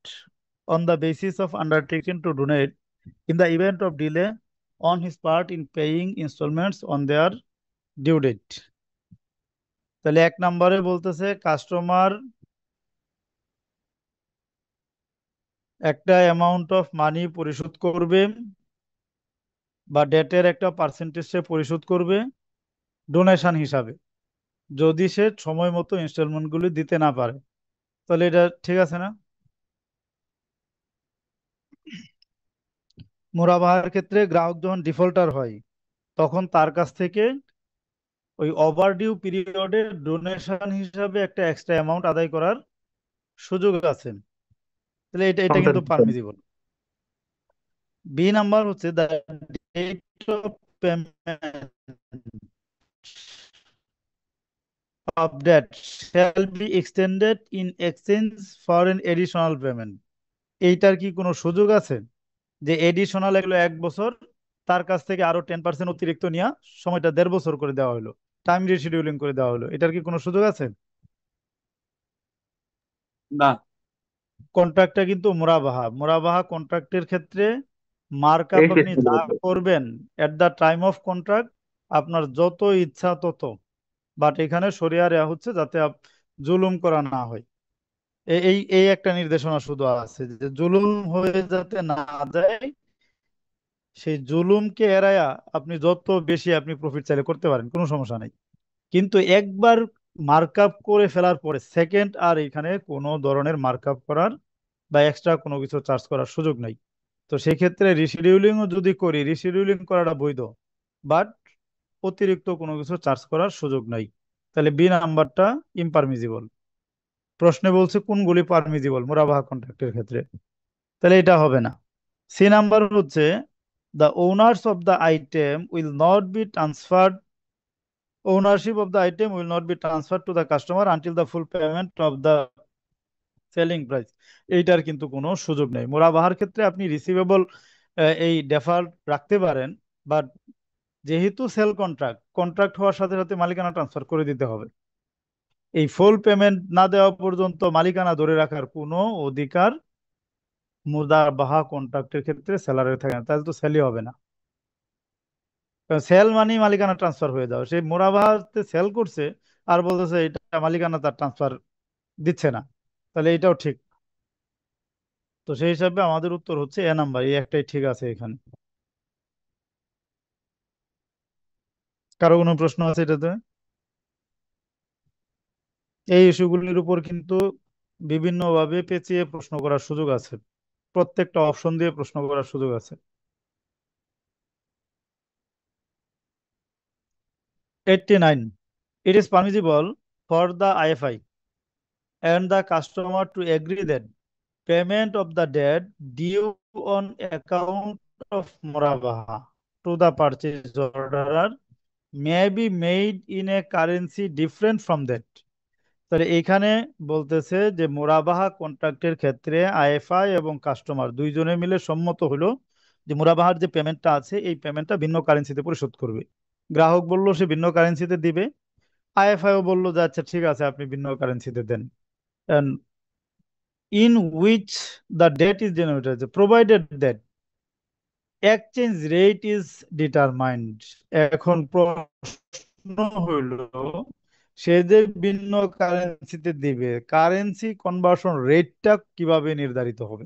Speaker 1: on the basis of undertaking to donate in the event of delay on his part in paying installments on their due date. তাহলে এক নম্বরে বলতেছে customer একটা amount of money পরিশোধ করবে বা ডেটের একটা পার্সেন্টেজ সে পরিশোধ করবে ডোনেশন হিসাবে, যদি সে সময় মতো ইনস্টলমেন্ট গুলি দিতে না পারে। তাহলে এটা ঠিক আছে না? মুরাবাহার ক্ষেত্রে গ্রাহক যখন ডিফল্টার হয় তখন তার কাছ থেকে ওই ওভারডিউ পিরিয়ডে ডোনেশন হিসাবে একটা এক্সট্রা অ্যামাউন্ট আদায় করার সুযোগ আছে। তাহলে এটা এটা কিন্তু পারমিসিবল। বি নাম্বার হচ্ছে the date of payment of debt shall be extended in exchange for an additional payment. এইটার কি কোনো সুযোগ আছে যে এডিশনাল এগুলো 1 বছর, তার কাছ থেকে আরো 10% অতিরিক্ত নিয়ে সময়টা 1.5 বছর করে দেওয়া হলো, টাইম রিশিডিউলিং করে দেওয়া হলো, এটার কি কোনো সুযোগ আছে?
Speaker 7: না।
Speaker 1: কন্ট্রাক্টটা কিন্তু মুরাবাহা কন্ট্রাক্টের ক্ষেত্রে মার্কআপ আপনি যা করবেন এট দা টাইম অফ কন্ট্রাক্ট আপনার যত ইচ্ছা তত, বাট এখানে শরিয়া রেয়া হচ্ছে যাতে জুলুম করা না হয়। এই এই একটা নির্দেশনা শুধু আছে যে জুলুম হয়ে যাতে না যায়, সেই জুলুমকে এড়ায়া আপনি যত বেশি আপনি প্রফিট চাইলে করতে পারেন, কোনো সমস্যা নেই। কিন্তু একবার মার্কআপ করে ফেলার পরে সেকেন্ড আর এখানে কোনো ধরনের মার্কআপ করার বা এক্সট্রা কোনো কিছু চার্জ করার সুযোগ নেই। তো সেই ক্ষেত্রে রিশিডিউলিংও যদি করি, রিশিডিউলিং করাটা বৈধ, বাট অতিরিক্ত কোনো কিছু চার্জ করার সুযোগ নাই। তাহলে বি নাম্বারটা ইমপারমিজিবল। প্রশ্নে বলছে কোনগুলি পারমিজিবল মুরাবাহা কন্ট্রাক্টের ক্ষেত্রে, তাহলে এটা হবে না। সি নাম্বার হচ্ছে the owners of the item will not be transferred ownership of the item will not be transferred to the customer until the full payment of the selling price. এইটার কিন্তু কোনো সুযোগ নেই। মুরাবাহার ক্ষেত্রে আপনি রিসিভেবল এই deferred রাখতে পারেন, বাট যেহেতু সেল কন্ট্রাক্ট, কন্ট্রাক্ট হওয়ার সাথে সাথে মালিকানা ট্রান্সফার করে দিতে হবে। এই ফুল পেমেন্ট না দেওয়া পর্যন্ত মালিকানা ধরে রাখার কোনো অধিকার মুরাবাহা কন্ট্রাক্টের ক্ষেত্রে সেলারের থাকে না, তাহলে তো সেলই হবে না। সেল মানে মালিকানা ট্রান্সফার হয়ে যাও, সেই মুরাবাহাতে সেল করছে আর বলতেছে এটা মালিকানা তার ট্রান্সফার দিচ্ছে না, তাহলে এটাও ঠিক। তো সেই হিসাবে আমাদের উত্তর হচ্ছে এ নাম্বার, এই একটাই ঠিক আছে এখানে। কারো কোনো প্রশ্ন আছে এটাতে? এই ইস্যুগুলির উপর কিন্তু বিভিন্নভাবে পেঁচিয়ে প্রশ্ন করার সুযোগ আছে, প্রত্যেকটা অপশন দিয়ে প্রশ্ন করার সুযোগ আছে। 89, it is permissible for the IFI and the customer to agree that payment of the debt due on account of Murabaha to the purchase orderer may be made in a currency different from that. তাহলে এখানে বলতেছে যে মুরাবাহা কন্ট্রাক্টের ক্ষেত্রে আইএফআই এবং customer দুইজনে মিলে সম্মত হলো যে মুরাবাহার যে পেমেন্টটা আছে এই পেমেন্টটা ভিন্ন কারেন্সিতে পরিশোধ করবে। গ্রাহক বলল সে ভিন্ন কারেন্সিতে দিবে, আইএফআইও বললো যে আচ্ছা ঠিক আছে আপনি ভিন্ন কারেন্সিতে দেন। In which the debt is generated, provided that exchange rate is determined. এখন প্রশ্ন হইল সে যে ভিন্ন কারেন্সিতে দিবে কারেন্সি কনভার্সন রেটটা কিভাবে নির্ধারিত হবে।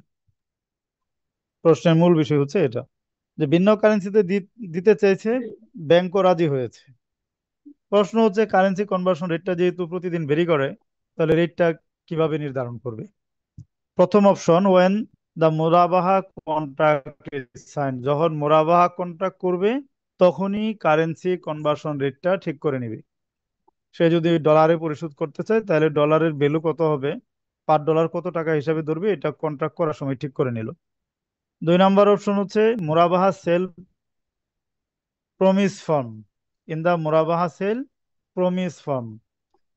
Speaker 1: প্রশ্নের মূল বিষয় হচ্ছে এটা যে ভিন্ন কারেন্সিতে দিতে চাইছে, ব্যাংকও রাজি হয়েছে। প্রশ্ন হচ্ছে কারেন্সি কনভার্সন রেটটা যেহেতু প্রতিদিন ভেরি করে তাহলে রেটটা কিভাবে নির্ধারণ করবে। প্রথম অপশন, when দ্য মুরাবাহা কন্ট্রাক্ট সাইন, যখন মুরাবাহা কন্ট্রাক্ট করবে তখনই কারেন্সি কনভার্সন রেটটা ঠিক করে নিবে। সে যদি ডলারে পরিশোধ করতে চায় তাহলে ডলারের ভ্যালু কত হবে, পার ডলার কত টাকা হিসাবে ধরবে, এটা কন্ট্রাক্ট করার সময় ঠিক করে নিল। 2 নম্বর অপশন হচ্ছে মুরাবাহা sale promise form, in the মুরাবাহা সেল প্রমিস ফর্ম।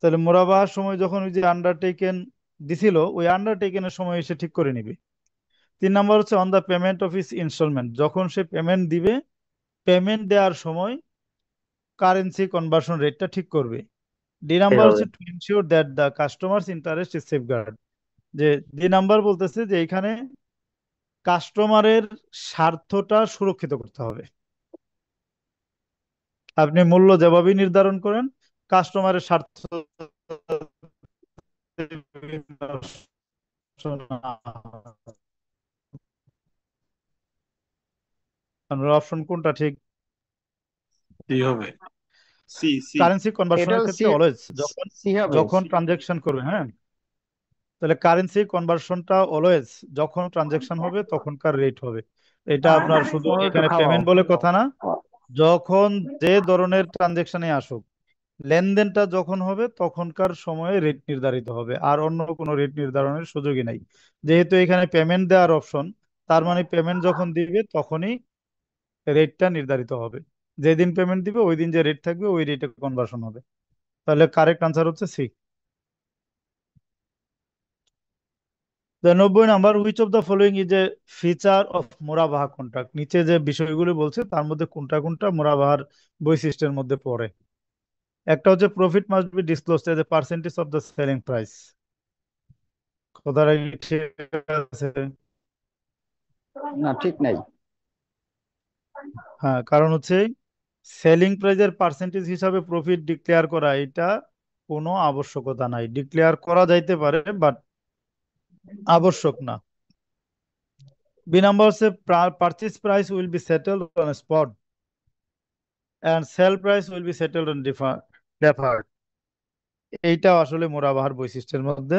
Speaker 1: তাহলে মুরাবাহার সময় যখন ওই যে আন্ডারটেকেন দিছিল ওই আন্ডারটেকেনের সময় এসে ঠিক করে নিবে। 3 নম্বর হচ্ছে on the payment of its installment, যখন সে পেমেন্ট দিবে পেমেন্ট দেওয়ার সময় কারেন্সি কনভার্সন রেটটা ঠিক করবে। নাম্বার
Speaker 2: এইভাবে।
Speaker 1: হচ্ছে to ensure that the customers interest is safeguard, যে নাম্বার বলতেছে যে এখানে কাস্টমারের স্বার্থটা সুরক্ষিত করতে হবে। আপনি মূল্য যেভাবেই নির্ধারণ করেন কাস্টমারের স্বার্থ অপশন কোনটা ঠিক?
Speaker 8: কি হবে? C C.
Speaker 1: কারেন্সি
Speaker 3: এটা
Speaker 1: কনভার্সনের ক্ষেত্রে অলওয়েজ যখন
Speaker 3: সি হবে।
Speaker 1: যখন ট্রানজেকশন করবে, হ্যাঁ, তাহলে কারেন্সি কনভার্সনটা অলওয়েজ যখন ট্রানজেকশন হবে তখনকার রেট হবে। এটা আপনার শুধু
Speaker 3: ও একটু
Speaker 1: এখানে
Speaker 3: খাওয়াও।
Speaker 1: পেমেন্ট বলে কথা না, যখন যে ধরনের ট্রানজেকশনে আসুক লেনদেনটা যখন হবে তখনকার সময়ে রেট নির্ধারিত হবে, আর অন্য কোনো রেট নির্ধারণের সুযোগই নাই। যেহেতু এখানে পেমেন্ট দেওয়ার অপশন, তার মানে পেমেন্ট যখন দিবে তখনই রেটটা নির্ধারিত হবে। যেদিন পেমেন্ট দিবে ওই দিন যে রেট থাকবে ওই রেটে কনভার্সন হবে। তাহলে কারেক্ট আনসার হচ্ছে সি। 90 নম্বর, which of the following is a feature of মুরাবাহা contract, নিচে যে বিষয়গুলো বলছে তার মধ্যে কোনটা কোনটা মুরাবাহার বৈশিষ্ট্যের মধ্যে পড়ে। একটা হচ্ছে profit must be disclosed as a percentage of the selling price. কথাটা কি ঠিক আছে?
Speaker 3: না, ঠিক নাই।
Speaker 1: হ্যাঁ, কারণ হচ্ছে সেলিং প্রাইসের পার্সেন্টেজ হিসাবে প্রফিট ডিক্লেয়ার করা এটা কোনো আবশ্যকতা নাই, ডিক্লেয়ার করা যাইতে পারে বাট আবশ্যক না। বি নাম্বার হচ্ছে purchase price will be settled on spot and sell price will be settled on deferred। এইটাও আসলে মুরাবাহার বৈশিষ্ট্যের মধ্যে।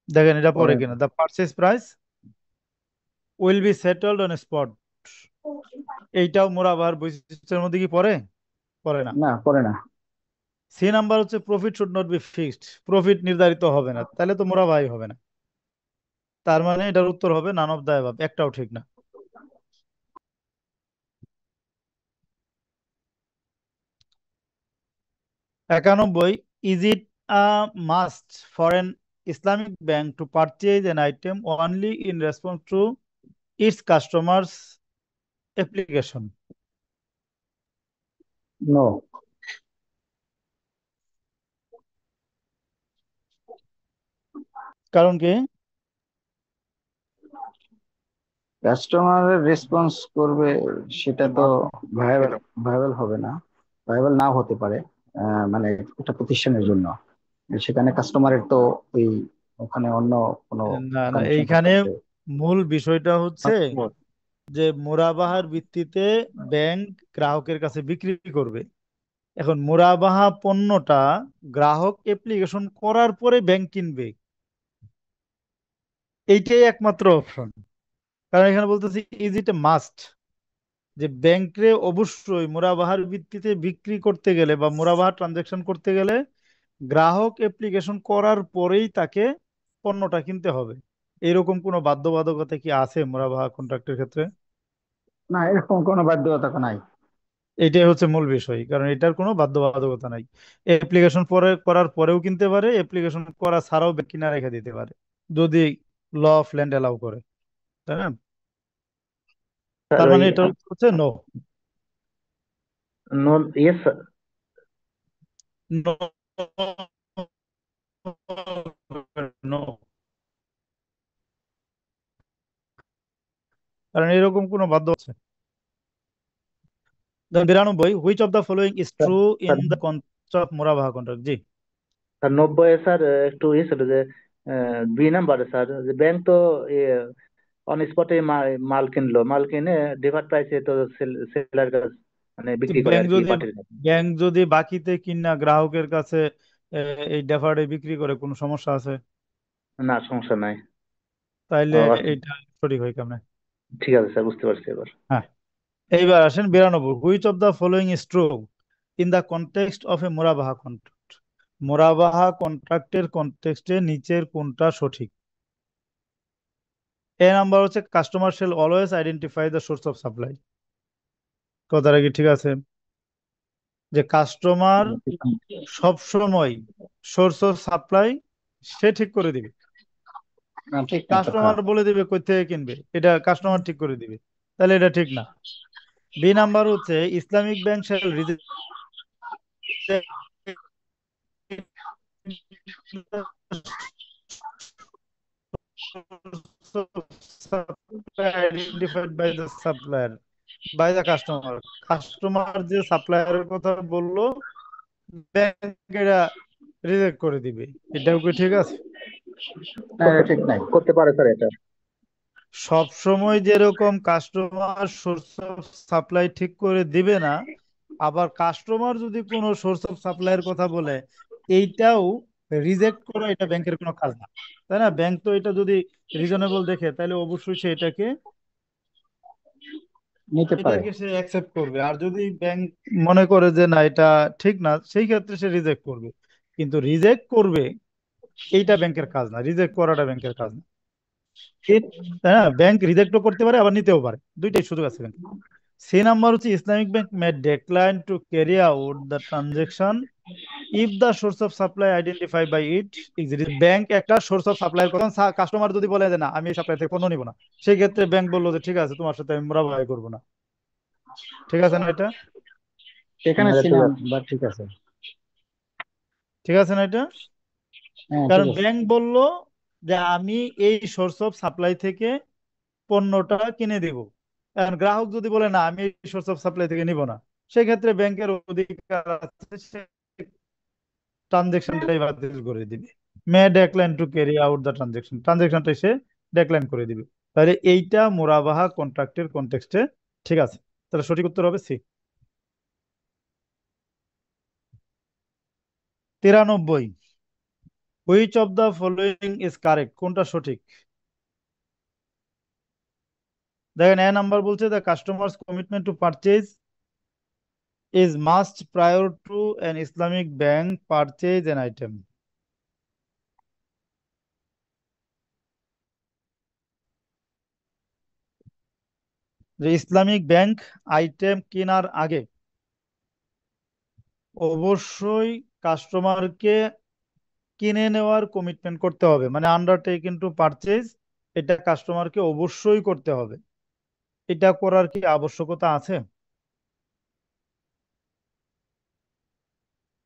Speaker 1: দেখেন এটা পরে কিনা, the purchase price will be settled on spot, এইটাও মুরাবাহার বৈশিষ্ট্যের মধ্যে কি পড়ে? পড়ে না।
Speaker 3: না, পড়ে না।
Speaker 1: সি নাম্বার হচ্ছে profit should not be fixed, profit নির্ধারিত হবে না, তাহলে তো মুরাবাহাই হবে না। তার মানে এটার উত্তর হবে নান অফ দ্য অ্যাবাভ, একটাও ঠিক না। 91, is it a must for an Islamic bank to purchase an item only in response to its customers application?
Speaker 3: No.
Speaker 1: কারণ কি?
Speaker 3: কাস্টমারের রেসপন্স করবে সেটা তো ভায়াবল ভায়াবল হবে না, ভায়াবল নাও হতে পারে। মানে একটা প্রতিষ্ঠানের জন্য সেখানে কাস্টমারের তো ওই ওখানে অন্য কোনো
Speaker 1: না না,
Speaker 3: কানেকশন
Speaker 1: এইখানে
Speaker 3: থাকতেছে।
Speaker 1: মূল বিষয়টা হচ্ছে যে মুরাবাহার ভিত্তিতে ব্যাংক গ্রাহকের কাছে বিক্রি করবে। এখন মুরাবাহা পণ্যটা গ্রাহক অ্যাপ্লিকেশন করার পরে ব্যাংক কিনবে, এইটাই একমাত্র অপশন। কারণ এখানে বলতেছি ইজ ইট এ মাস্ট, যে ব্যাংকে অবশ্যই মুরাবাহার ভিত্তিতে বিক্রি করতে গেলে বা মুরাবাহা ট্রানজাকশন করতে গেলে গ্রাহক অ্যাপ্লিকেশন করার পরেই তাকে পণ্যটা কিনতে হবে। এরকম কোনো বাধ্যবাধকতা কি আছে মুরাবাহা কন্ট্রাক্টের ক্ষেত্রে?
Speaker 3: না, এরকম কোনো বাধ্যবাধকতা নাই।
Speaker 1: এটাই হচ্ছে মূল বিষয়, কারণ এটার কোনো বাধ্যবাধকতা নাই। অ্যাপ্লিকেশন পরে করার পরেও কিনতে পারে, অ্যাপ্লিকেশন করা ছাড়াও কিনা রেখে দিতে পারে যদি ল অফ ল্যান্ড অ্যালাউ করে, তাই না?
Speaker 2: স্যার
Speaker 1: তার
Speaker 2: ওই
Speaker 1: মানে এটা হচ্ছে no.
Speaker 2: None, yes sir.
Speaker 1: No, no, কারণ এরকম কোনো বাধ্য আছে। 92, which of the following is
Speaker 2: sir
Speaker 1: true in
Speaker 2: sir
Speaker 1: the concept of মুরাবাহা contract? জি।
Speaker 2: স্যার 90 স্যার একটু ইয়ে ছিল যে বি নাম্বারে স্যার, যে ব্যাংক তো অন স্পটে মাল কিনলো, মাল কিনে ডিফার্ড প্রাইসে তো সেলার কাছে মানে বিক্রি করে
Speaker 1: ব্যাংক
Speaker 2: আর কি
Speaker 1: যদি
Speaker 2: পার্টির কাছে।
Speaker 1: ব্যাংক যদি বাকিতে কিনা গ্রাহকের কাছে এই ডেফার্ডে বিক্রি করে কোনো সমস্যা আছে?
Speaker 2: না, সমস্যা নাই।
Speaker 1: তাইলে
Speaker 2: আচ্ছা,
Speaker 1: এইটা সঠিক হয় কেমনে?
Speaker 2: ঠিক আছে স্যার, বুঝতে পারছি এবার।
Speaker 1: হ্যাঁ, এইবার আসেন 92, which of the following is true in the context of a মোরাবাহা কন্ট্রাক্ট। মোরাবাহা কন্ট্রাক্টের কনটেক্সটে নিচের কোনটা সঠিক? এ নাম্বার হচ্ছে customer shall always identify the source of supply. কথাটা কি ঠিক আছে? যে কাস্টমার সব সময় সোর্স অফ সাপ্লাই সে ঠিক করে দিবে,
Speaker 3: না, ঠিক না তো।
Speaker 1: কাস্টমার বলে দিবে কই থেকে কিনবে, এটা কাস্টমার ঠিক করে দিবে, তাহলে এটা ঠিক না। বি নাম্বার হচ্ছে Islamic bank shall reject identified by the supplier by the customer. Customer যে সাপ্লায়ারের কথা বললো ব্যাংক এটা রিজেক্ট করে দিবে, এটাও কি ঠিক আছে?
Speaker 3: না,
Speaker 2: করতে
Speaker 3: এটা ঠিক নাই।
Speaker 2: করতে পারে স্যার এটা।
Speaker 1: সব সময় যেরকম কাস্টমার সোর্স অফ সাপ্লাই ঠিক করে দিবে না, আবার কাস্টমার যদি কোনো সোর্স অফ সাপ্লাইয়ের কথা বলে এইটাও রিজেক্ট করা, এটা ব্যাংকের কোনো কাজ না, তাই না? ব্যাংক তো এটা যদি রিজনেবল দেখে তাহলে অবশ্যই সে
Speaker 3: নিতে পারে।
Speaker 1: এটাকে সে অ্যাকসেপ্ট করবে। আর যদি ব্যাংক মনে করে যে না এটা ঠিক না, সেই ক্ষেত্রে সে রিজেক্ট করবে। কিন্তু রিজেক্ট করবে এইটা ব্যাংকের কাজ না, রিজেক্ট করাটা ব্যাংকের কাজ না, ঠিক? তাই না? ব্যাংক রিজেক্টও করতে পারে আবার নিতেও পারে, দুইটাই সুযোগ আছে ব্যাংক। সি নাম্বার হচ্ছে Islamic bank may decline to carry out the transaction if the source of supply identify by it exist. Bank একটা সোর্স অফ সাপ্লাইয়ের কথা, কাস্টমার যদি বলে যে না আমি এই সাপ্লাই থেকে পণ্য নিব না, সেই ক্ষেত্রে ব্যাংক বললো যে ঠিক আছে তোমার সাথে আমি মুনাফা করবো না। ঠিক আছে না এটা?
Speaker 3: এখানে
Speaker 2: এটা
Speaker 3: সি
Speaker 2: ঠিক আছে।
Speaker 3: নাম্বার ঠিক আছে।
Speaker 1: ঠিক আছে না এটা?
Speaker 3: হ্যাঁ, ঠিক
Speaker 1: কারণ
Speaker 3: আছে।
Speaker 1: ব্যাংক বলল যে আমি এই সোর্স অফ সাপ্লাই থেকে পণ্যটা কিনে দিব। এখন গ্রাহক যদি বলে না আমি এই সোর্স অফ সাপ্লাই থেকে নিব না, সেক্ষেত্রে ব্যাংকের অধিকার আছে সে ট্রানজেকশনটাই বাতিল করে দিবে। May decline to carry out the transaction, ট্রানজেকশনটা সে ডেক্লাইন করে দিবে। তাহলে এইটা মুরাবাহা কন্ট্রাক্টের কনটেক্সটে ঠিক আছে। তাহলে সঠিক উত্তর হবে C. 93, which of the following is correct, কোনটা সঠিক? দেখেন এ নাম্বার বলছে the customers commitment to purchase is must prior to an Islamic bank purchase an item. যে ইসলামিক ব্যাংক আইটেম কেনার আগে অবশ্যই কাস্টমারকে কিনে নেওয়ার কমিটমেন্ট করতে হবে, মানে আন্ডারটেকিং টু পারচেজ, এটা কাস্টমারকে অবশ্যই করতে হবে। এটা করার কি আবশ্যকতা আছে?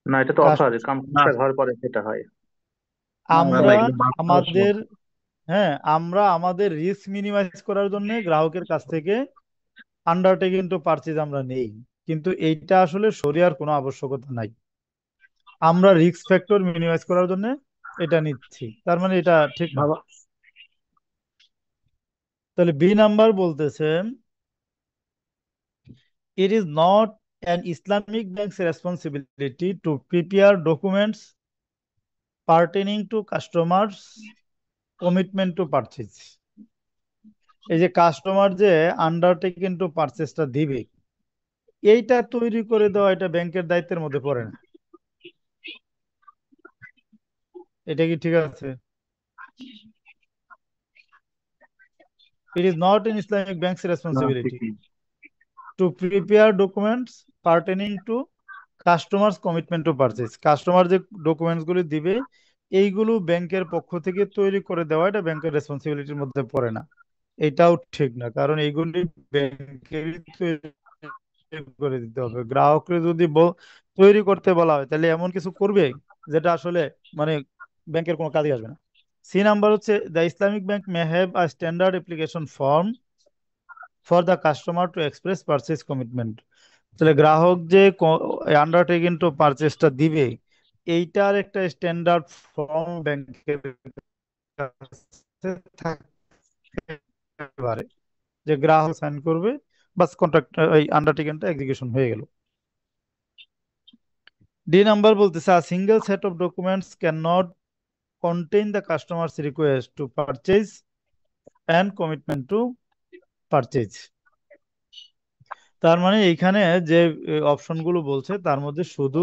Speaker 2: না, এটা তো
Speaker 1: কাস্ট-
Speaker 2: অফার, কামটা ঘর পরে সেটা হয়।
Speaker 1: আমরা আমাদের হ্যাঁ, আমরা আমাদের রিস্ক মিনিমাইজ করার জন্য গ্রাহকের কাছ থেকে আন্ডারটেকিং টু পারচেজ আমরা নেই, কিন্তু এইটা আসলে শরিয়ার কোনো আবশ্যকতা নাই। আমরা রিস্ক ফ্যাক্টর মিনিমাইজ করার জন্য এটা নিচ্ছি, তার মানে এটা ঠিক না।
Speaker 3: বাবা,
Speaker 1: তাহলে বি নাম্বার বলতেছে it is not an Islamic bank's responsibility to prepare documents pertaining to customers commitment to purchase। এই যে কাস্টমার যে আন্ডারটেকিং টু পারচেজটা দিবে, এইটা তৈরি করে দেওয়া এটা ব্যাংকের দায়িত্বের মধ্যে পড়ে না। এটা কি ঠিক আছে? It is not an Islamic bank's
Speaker 2: না, ঠিক
Speaker 1: responsibility
Speaker 2: নেই।
Speaker 1: to prepare documents pertaining to customers commitment to purchase. Customer যে ডকুমেন্টস গুলি দিবে এইগুলো ব্যাংকের পক্ষ থেকে তৈরি করে দেওয়া এটা ব্যাংকের রেসপন্সিবিলিটির মধ্যে পড়ে না। এটাও ঠিক না, কারণ এইগুলি ব্যাংকেরই তৈরি করে দিতে হবে। গ্রাহককে যদি তৈরি করতে বলা হয় তাহলে এমন কিছু করবে যেটা আসলে মানে ব্যাংকের কোনো কাজে আসবে না। সি নাম্বার হচ্ছে the Islamic bank may have a standard application form for the customer to express purchase commitment. তাহলে গ্রাহক যে আন্ডারটেকিং টু পারচেজটা দিবে এইটার একটা স্ট্যান্ডার্ড ফর্ম ব্যাংকের কাছে থাকতে পারে, যে গ্রাহক সাইন করবে, বাস কন্ট্রাক্ট এই আন্ডারটেকিংটা এক্সিকিউশন হয়ে গেল। ডি নাম্বার বলতেছে a single set of documents can not contain the customer's request to purchase and commitment to purchase. তার মানে এইখানে যে অপশনগুলো বলছে তার মধ্যে শুধু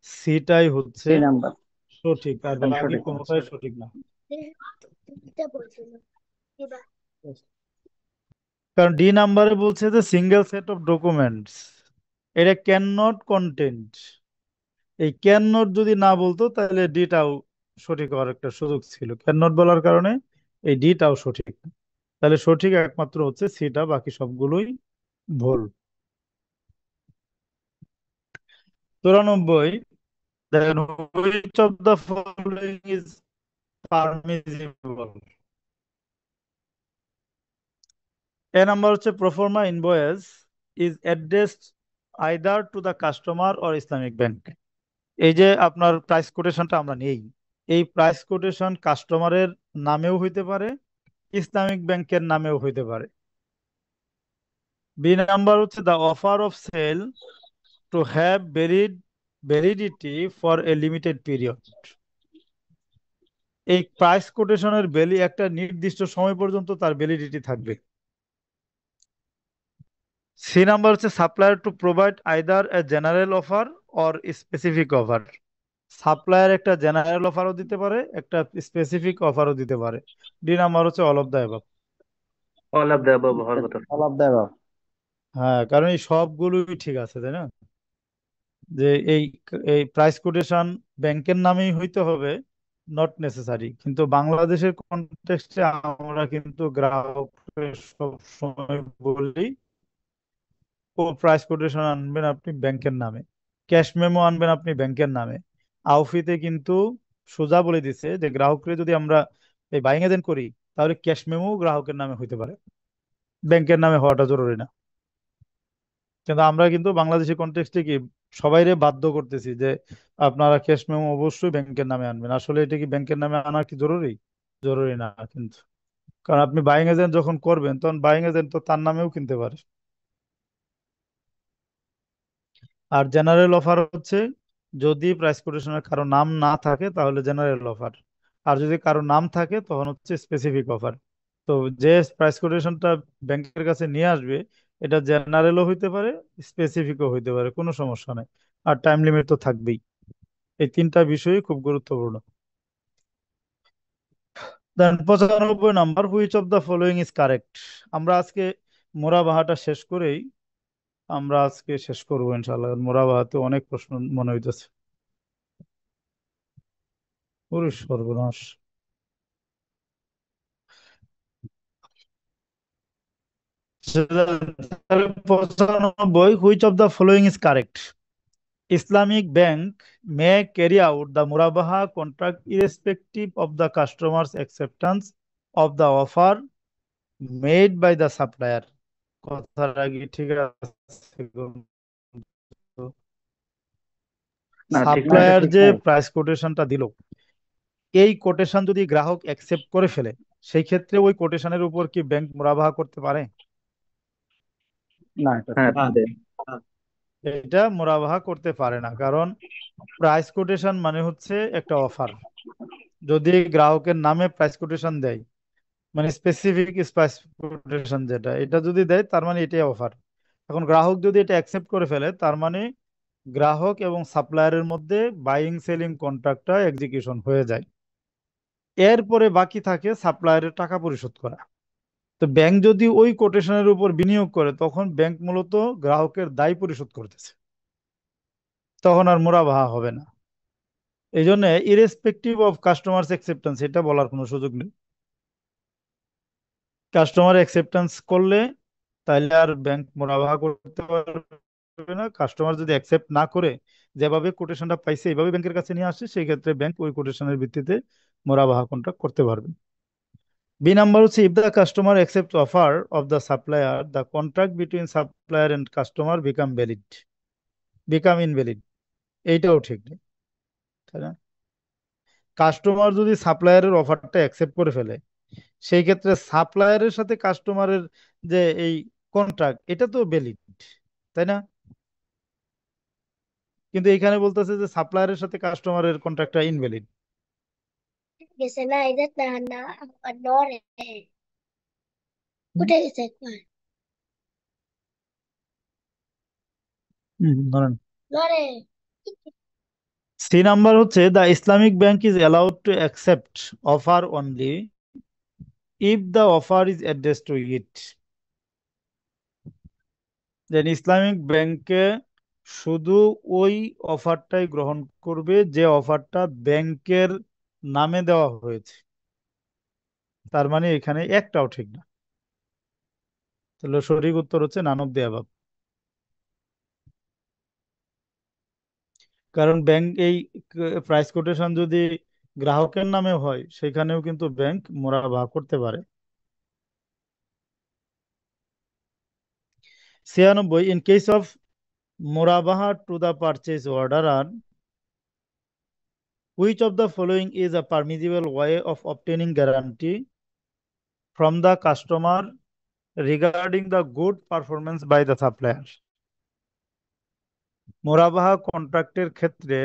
Speaker 1: সিটাই হচ্ছে
Speaker 3: সি নাম্বার
Speaker 1: সঠিক, আর বাকি
Speaker 3: সঠিক।
Speaker 1: কোনোটাই সঠিক না। কারণ ডি নাম্বারে বলছে যে সিঙ্গেল সেট অফ ডকুমেন্টস, এটা ক্যান নট কন্টেন্ট। এই ক্যান নট যদি না বলতো তাহলে ডিটাও সঠিক হওয়ার একটা সুযোগ ছিল, ক্যান নট বলার কারণে এই ডিটাও সঠিক। তাহলে সঠিক একমাত্র হচ্ছে সিটা, বাকি সবগুলোই ভুল। 94, then which of the following is permissible? A number হচ্ছে proforma invoice is addressed either to the customer or Islamic bank. এই যে আপনার প্রাইস কোটেশনটা আমরা নেই, এই প্রাইস কোটেশন কাস্টমারের নামেও হইতে পারে, ইসলামিক ব্যাংকের নামেও হইতে পারে। বি নাম্বার হচ্ছে the offer of sale to have validity for a limited period. এই প্রাইস কোটেশনের একটা নির্দিষ্ট সময় পর্যন্ত তার ভ্যালিডিটি থাকবে। সি নাম্বার হচ্ছে supplier to provide either a general offer or specific offer. Supplier একটা জেনারেল অফারও দিতে পারে, একটা স্পেসিফিক অফারও দিতে পারে। ডি নাম্বার হচ্ছে all of the above.
Speaker 2: All of the above হওয়ার কথা।
Speaker 3: All of the above.
Speaker 1: হ্যাঁ, কারণ এই সবগুলোই ঠিক আছে, তাই না? যে এই এই প্রাইস কোটেশন ব্যাংকের নামেই হইতে হবে নট নেসেসারি, কিন্তু বাংলাদেশের কনটেক্সটে আমরা কিন্তু গ্রাহককে সব সময় বলি ও প্রাইস কোটেশন আনবেন আপনি ব্যাংকের নামে, ক্যাশ মেমো আনবেন আপনি ব্যাংকের নামে। আউফিতে কিন্তু সোজা বলে দিছে যে গ্রাহককে যদি আমরা এই বাইং এজেন্ট করি তাহলে ক্যাশ মেমো গ্রাহকের নামে হইতে পারে, ব্যাংকের নামে হওয়াটা জরুরি না। কিন্তু আমরা কিন্তু বাংলাদেশের কনটেক্সটে কি সবাইরে বাধ্য করতেছি যে আপনারা ক্যাশ মেমো অবশ্যই ব্যাংকের নামে আনবেন। আসলে এটা কি ব্যাংকের নামে আনা কি জরুরি? জরুরি না কিন্তু। কারণ আপনি বাইং এজেন্ট যখন করবেন তখন বাইং এজেন্ট তো তার নামেও কিনতে পারে। আর জেনারেল অফার হচ্ছে যদি প্রাইস কোটেশনের কারো নাম না থাকে তাহলে জেনারেল অফার, আর যদি কারো নাম থাকে তখন হচ্ছে স্পেসিফিক অফার। তো যে প্রাইস কোটেশনটা ব্যাংকের কাছে নিয়ে আসবে এটা জেনারেলও হইতে পারে, স্পেসিফিকও হইতে পারে, কোনো সমস্যা নেই। আর টাইম লিমিট তো থাকবেই। এই তিনটা বিষয়ই খুব গুরুত্বপূর্ণ। দেন 95 number, which of the following is correct. আমরা আজকে মোরাবাহাটা শেষ করেই আমরা আজকে শেষ করবো ইনশাআল্লাহ। মোরাবাহাতে অনেক প্রশ্ন মনে হইতেছে। ওরে সর্বনাশ। তাহলে 95, which of the following is correct. Islamic bank may carry out the Murabaha contract irrespective of the customer's acceptance of the offer made by the supplier. কথাটা কি ঠিক আছে?
Speaker 2: না, ঠিক না, এটা
Speaker 1: সাপ্লায়ার
Speaker 2: ঠিক
Speaker 1: যে
Speaker 2: নাই।
Speaker 1: প্রাইস কোটেশনটা দিল, এই কোটেশন যদি গ্রাহক অ্যাকসেপ্ট করে ফেলে সেই ক্ষেত্রে ওই কোটেশনের উপর কি ব্যাংক মুরাবাহা করতে পারে?
Speaker 3: না, এটা
Speaker 2: হ্যাঁ,
Speaker 3: ঠিক।
Speaker 2: পারে।
Speaker 1: এটা মুরাবাহা করতে পারে না, কারণ প্রাইস কোটেশন মানে হচ্ছে একটা অফার। যদি গ্রাহকের নামে প্রাইস কোটেশন দেয়, মানে স্পেসিফিক প্রাইস কোটেশন যেটা, এটা যদি দেয় তার মানে এটাই অফার। এখন গ্রাহক যদি এটা অ্যাকসেপ্ট করে ফেলে তার মানে গ্রাহক এবং সাপ্লায়ারের মধ্যে বাইং সেলিং কন্ট্রাক্টটা এক্সিকিউশন হয়ে যায়। এরপরে বাকি থাকে সাপ্লায়ারের টাকা পরিশোধ করা। তো ব্যাংক যদি ওই কোটেশনের উপর বিনিয়োগ করে তখন ব্যাংক মূলত গ্রাহকের দায় পরিশোধ করতেছে, তখন আর মুরাবাহা হবে না। এই জন্য ইরেসপেক্টিভ অফ কাস্টমার্স অ্যাকসেপ্টেন্স এটা বলার কোনো সুযোগ নেই। কাস্টমার অ্যাকসেপ্টেন্স করলে তাহলে আর ব্যাংক মুনাফা করতে পারবে না। কাস্টমার যদি অ্যাকসেপ্ট না করে যেভাবে কোটেশনটা পাইছে এইভাবে ব্যাংকের কাছে নিয়ে আসে, সেই ক্ষেত্রে ব্যাংক ওই কোটেশনের ভিত্তিতে মুনাফা কন্ট্রাক্ট করতে পারবে। বি নাম্বার হচ্ছে if the customer accept offer of the supplier the contract between supplier and customer become invalid. এইটাও ঠিক নেই, তাই না? কাস্টমার যদি সাপ্লায়ারের অফারটা অ্যাকসেপ্ট করে ফেলে সেই ক্ষেত্রে সাপ্লায়ারের সাথে কাস্টমারের যে এই কন্ট্রাক্ট এটা তো ভ্যালিড, তাই না? কিন্তু এখানে বলতেছে যে সাপ্লায়ারের সাথে কাস্টমারের কন্ট্রাক্টটা ইনভ্যালিড। ধরেন সি নাম্বার হচ্ছে the Islamic bank is allowed to accept offer only if the offer is address to it. Then Islamic ব্যাংকে শুধু ওই অফারটাই গ্রহণ করবে যে অফারটা ব্যাংকের নামে দেওয়া হয়েছে। তার মানে এখানে একটাও ঠিক না। তাহলে সঠিক উত্তর হচ্ছে নান অফ দ্য অ্যাবাভ। কারণ ব্যাংক এই প্রাইস কোটেশন যদি গ্রাহকের নামে হয় সেখানেও কিন্তু ব্যাংক মোরাবাহা করতে পারে। 96 in case of murabaha to the purchase order which of the following is a permissible way of obtaining guarantee from the customer regarding the good performance by the supplier? মোরাবাহা কন্ট্রাক্টের ক্ষেত্রে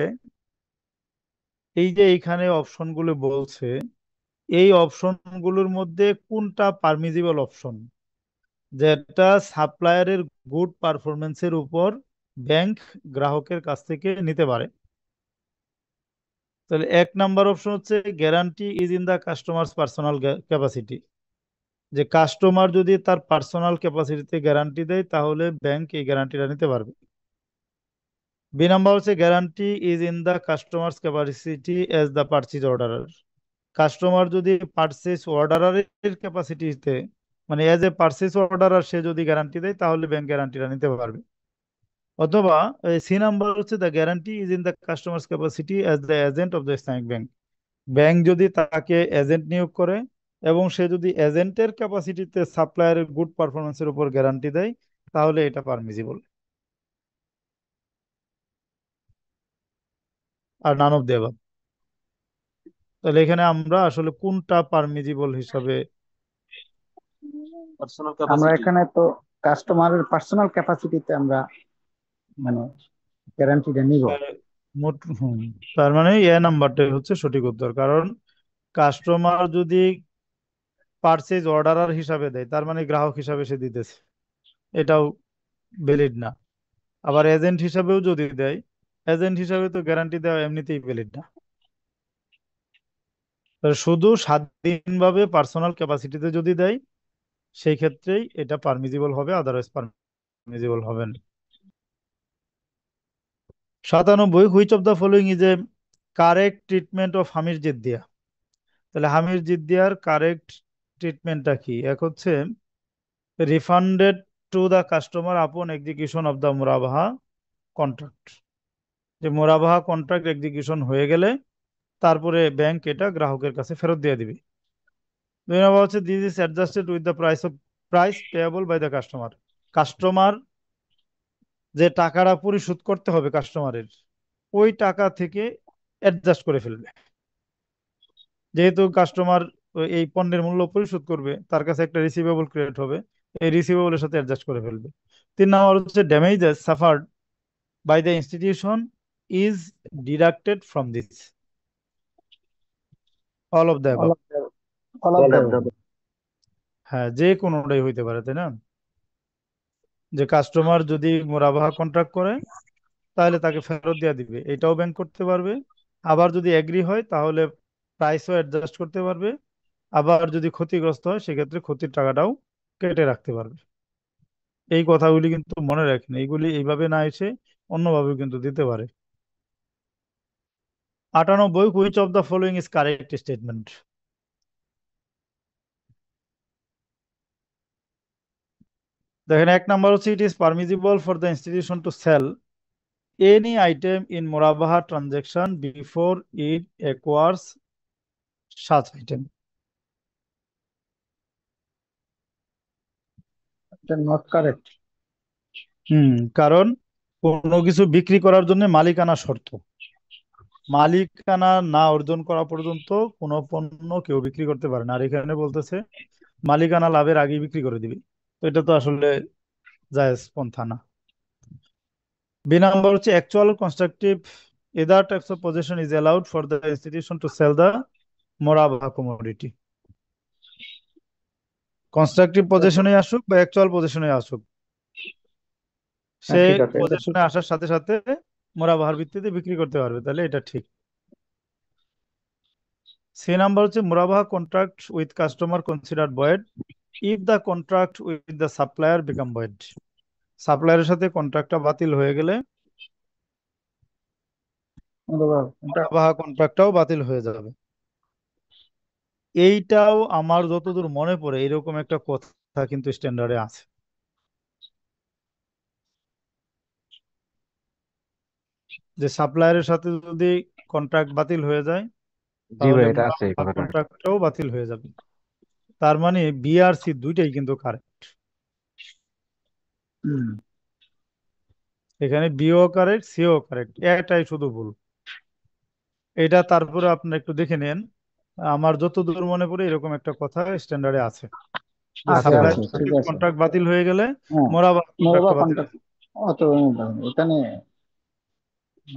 Speaker 1: এই যে এইখানে অপশনগুলো বলছে, এই অপশনগুলোর মধ্যে কোনটা পারমিজিবল অপশন যেটা সাপ্লায়ারের গুড পারফরমেন্সের উপর ব্যাংক গ্রাহকের কাছ থেকে নিতে পারে? তাহলে 1 নাম্বার অপশন হচ্ছে guarantee is in the customers personal capacity, যে কাস্টমার যদি তার পার্সোনাল ক্যাপাসিটিতে গ্যারান্টি দেয় তাহলে ব্যাংক এই গ্যারান্টিটা নিতে পারবে। বি নাম্বার হচ্ছে guarantee is in the customer's capacity as the purchase orderer, customer যদি পারচেজ অর্ডারের ক্যাপাসিটিতে মানে এজ এ পারচেজ অর্ডারার সে যদি গ্যারান্টি দেয় তাহলে ব্যাংক গ্যারান্টিটা নিতে পারবে। অথবা সি নাম্বার হচ্ছে the guarantee is in the customers capacity as the agent of the Islamic bank, bank যদি তাকে এজেন্ট নিয়োগ করে এবং সে যদি এজেন্টের ক্যাপাসিটিতে সাপ্লায়ারের গুড পারফরমেন্সের উপর গ্যারান্টি দেয় তাহলে এটা পারমিজিবল। আর নান অফ দ্য অ্যাবাভ। তাহলে এখানে আমরা আসলে কোনটা পারমিজিবল হিসাবে
Speaker 8: পার্সোনাল
Speaker 3: আমরা
Speaker 8: ক্যাপাসিটি।
Speaker 3: এখানে তো কাস্টমারের পার্সোনাল ক্যাপাসিটিতে আমরা মানে গ্যারান্টিটা নিব।
Speaker 1: তার মানে এ নাম্বারটাই হচ্ছে সঠিক উত্তর, কারণ কাস্টমার যদি পারচেজ অর্ডারার হিসাবে দেয় তার মানে গ্রাহক হিসাবে সে দিতেছে, এটাও ভ্যালিড না। আবার এজেন্ট হিসাবেও যদি দেয়, এজেন্ট হিসাবে তো গ্যারান্টি দেওয়া এমনিতেই ভ্যালিড না। শুধু স্বাধীনভাবে পার্সোনাল ক্যাপাসিটিতে যদি দেয় সেই ক্ষেত্রেই এটা পারমিজিবল হবে, আদারওয়াইজ পারমিজিবল হবে না। 97 which of the following is A correct treatment of হামির জিদ্দিয়া। তাহলে হামির জিদ্দিয়ার কারেক্ট ট্রিটমেন্টটা কি? এক হচ্ছে রিফান্ডেড টু দ্য কাস্টমার আপন এক্সিকিউশন অফ দ্য মুরাবাহা কন্ট্রাক্ট, যে মুরাবাহা কন্ট্রাক্ট এক্সিকিউশন হয়ে গেলে তারপরে ব্যাংক এটা গ্রাহকের কাছে ফেরত দিয়ে দিবে। 2 নম্বর হচ্ছে this is adjusted with the price payable by the customer, customer যে টাকাটা পরিশোধ করতে হবে কাস্টমারের ওই টাকা থেকে অ্যাডজাস্ট করে ফেলবে। যেহেতু কাস্টমার এই পণ্যের মূল্য পরিশোধ করবে তার কাছে একটা রিসিভেবল ক্রিয়েট হবে, এই রিসিভেবলের সাথে অ্যাডজাস্ট করে ফেলবে। 3 নম্বর হচ্ছে damages suffered by the institution is deducted from this, all of the
Speaker 3: all
Speaker 1: above.
Speaker 3: Of the all of
Speaker 2: all
Speaker 3: the
Speaker 2: of the
Speaker 1: হ্যাঁ, যে কোনোটাই হইতে পারে, তাই না? যে কাস্টমার যদি মুরাবাহা কন্ট্রাক্ট করে তাহলে তাকে ফেরত দিয়ে দিবে, এটাও ব্যাংক করতে পারবে। আবার যদি এগ্রি হয় তাহলে প্রাইসও অ্যাডজাস্ট করতে পারবে। আবার যদি ক্ষতিগ্রস্ত হয় সেক্ষেত্রে ক্ষতির টাকাটাও কেটে রাখতে পারবে। এই কথাগুলি কিন্তু মনে রাখেন, এইগুলি এইভাবে না এসে অন্যভাবে কিন্তু দিতে পারে। 98 which of the following is correct statement. দেখেন 1 নম্বর হচ্ছে it is permissible for the institution to sell any item in Murabaha transaction before it acquires such item.
Speaker 3: এটা নট কারেক্ট।
Speaker 1: কারণ কোনো কিছু বিক্রি করার জন্য মালিকানা শর্ত, মালিকানা না অর্জন করা পর্যন্ত কোনো পণ্য কেউ বিক্রি করতে পারে না। আর এখানে বলতেছে মালিকানা লাভের আগেই বিক্রি করে দিবি, তো এটা তো আসলে জায়েজ পন্থা না। বি নাম্বার হচ্ছে actual constructive either types of possession is allowed for the institution to sell the Murabaha commodity. Constructive পজিশনে আসুক বা অ্যাকচুয়াল পজিশনে আসুক, সে
Speaker 2: হ্যাঁ ঠিক আছে, এটা ঠিক।
Speaker 1: পজিশনে আসার সাথে সাথে মুরাবাহার ভিত্তিতে বিক্রি করতে পারবে, তাহলে এটা ঠিক। সি নাম্বার হচ্ছে murabaha contract with customer considered void if the contract with the supplier become void. সাপ্লায়ারের সাথে কন্ট্রাক্টটা বাতিল হয়ে গেলে মুরাবাহা কন্ট্রাক্টটাও বাতিল হয়ে যাবে। এইটাও আমার যতদূর মনে পড়ে এরকম একটা কথা কিন্তু স্ট্যান্ডার্ডে আছে, যে সাপ্লায়ারের সাথে যদি কন্ট্রাক্ট বাতিল হয়ে যায়
Speaker 4: জি ভাই,
Speaker 1: তাহলে
Speaker 4: এটা আছে এই
Speaker 1: মুরাবাহা
Speaker 4: কথাটা।
Speaker 1: কন্ট্রাক্টটাও বাতিল হয়ে যাবে। তার মানে বি আর সি দুইটাই কিন্তু কারেক্ট। এখানে বিও কারেক্ট, সিও কারেক্ট, এটাই শুধু ভুল। এটা তারপরে আপনারা একটু দেখে নেন, আমার যতদূর মনে পড়ে এরকম একটা কথা স্ট্যান্ডার্ডে আছে, যে
Speaker 3: আছে
Speaker 4: আচ্ছা ভাই,
Speaker 3: আছে
Speaker 1: সাপ্লায়ারের সাথে
Speaker 3: ঠিক আছে।
Speaker 1: কন্ট্রাক্ট বাতিল হয়ে গেলে
Speaker 3: হ্যাঁ,
Speaker 1: মুরাবাহা
Speaker 3: মোরবা
Speaker 1: কন্ট্রাক্টটা বাতিল
Speaker 3: কন্ট্রাক্ট
Speaker 1: হয়ে
Speaker 3: অত এখানে
Speaker 1: যাবে।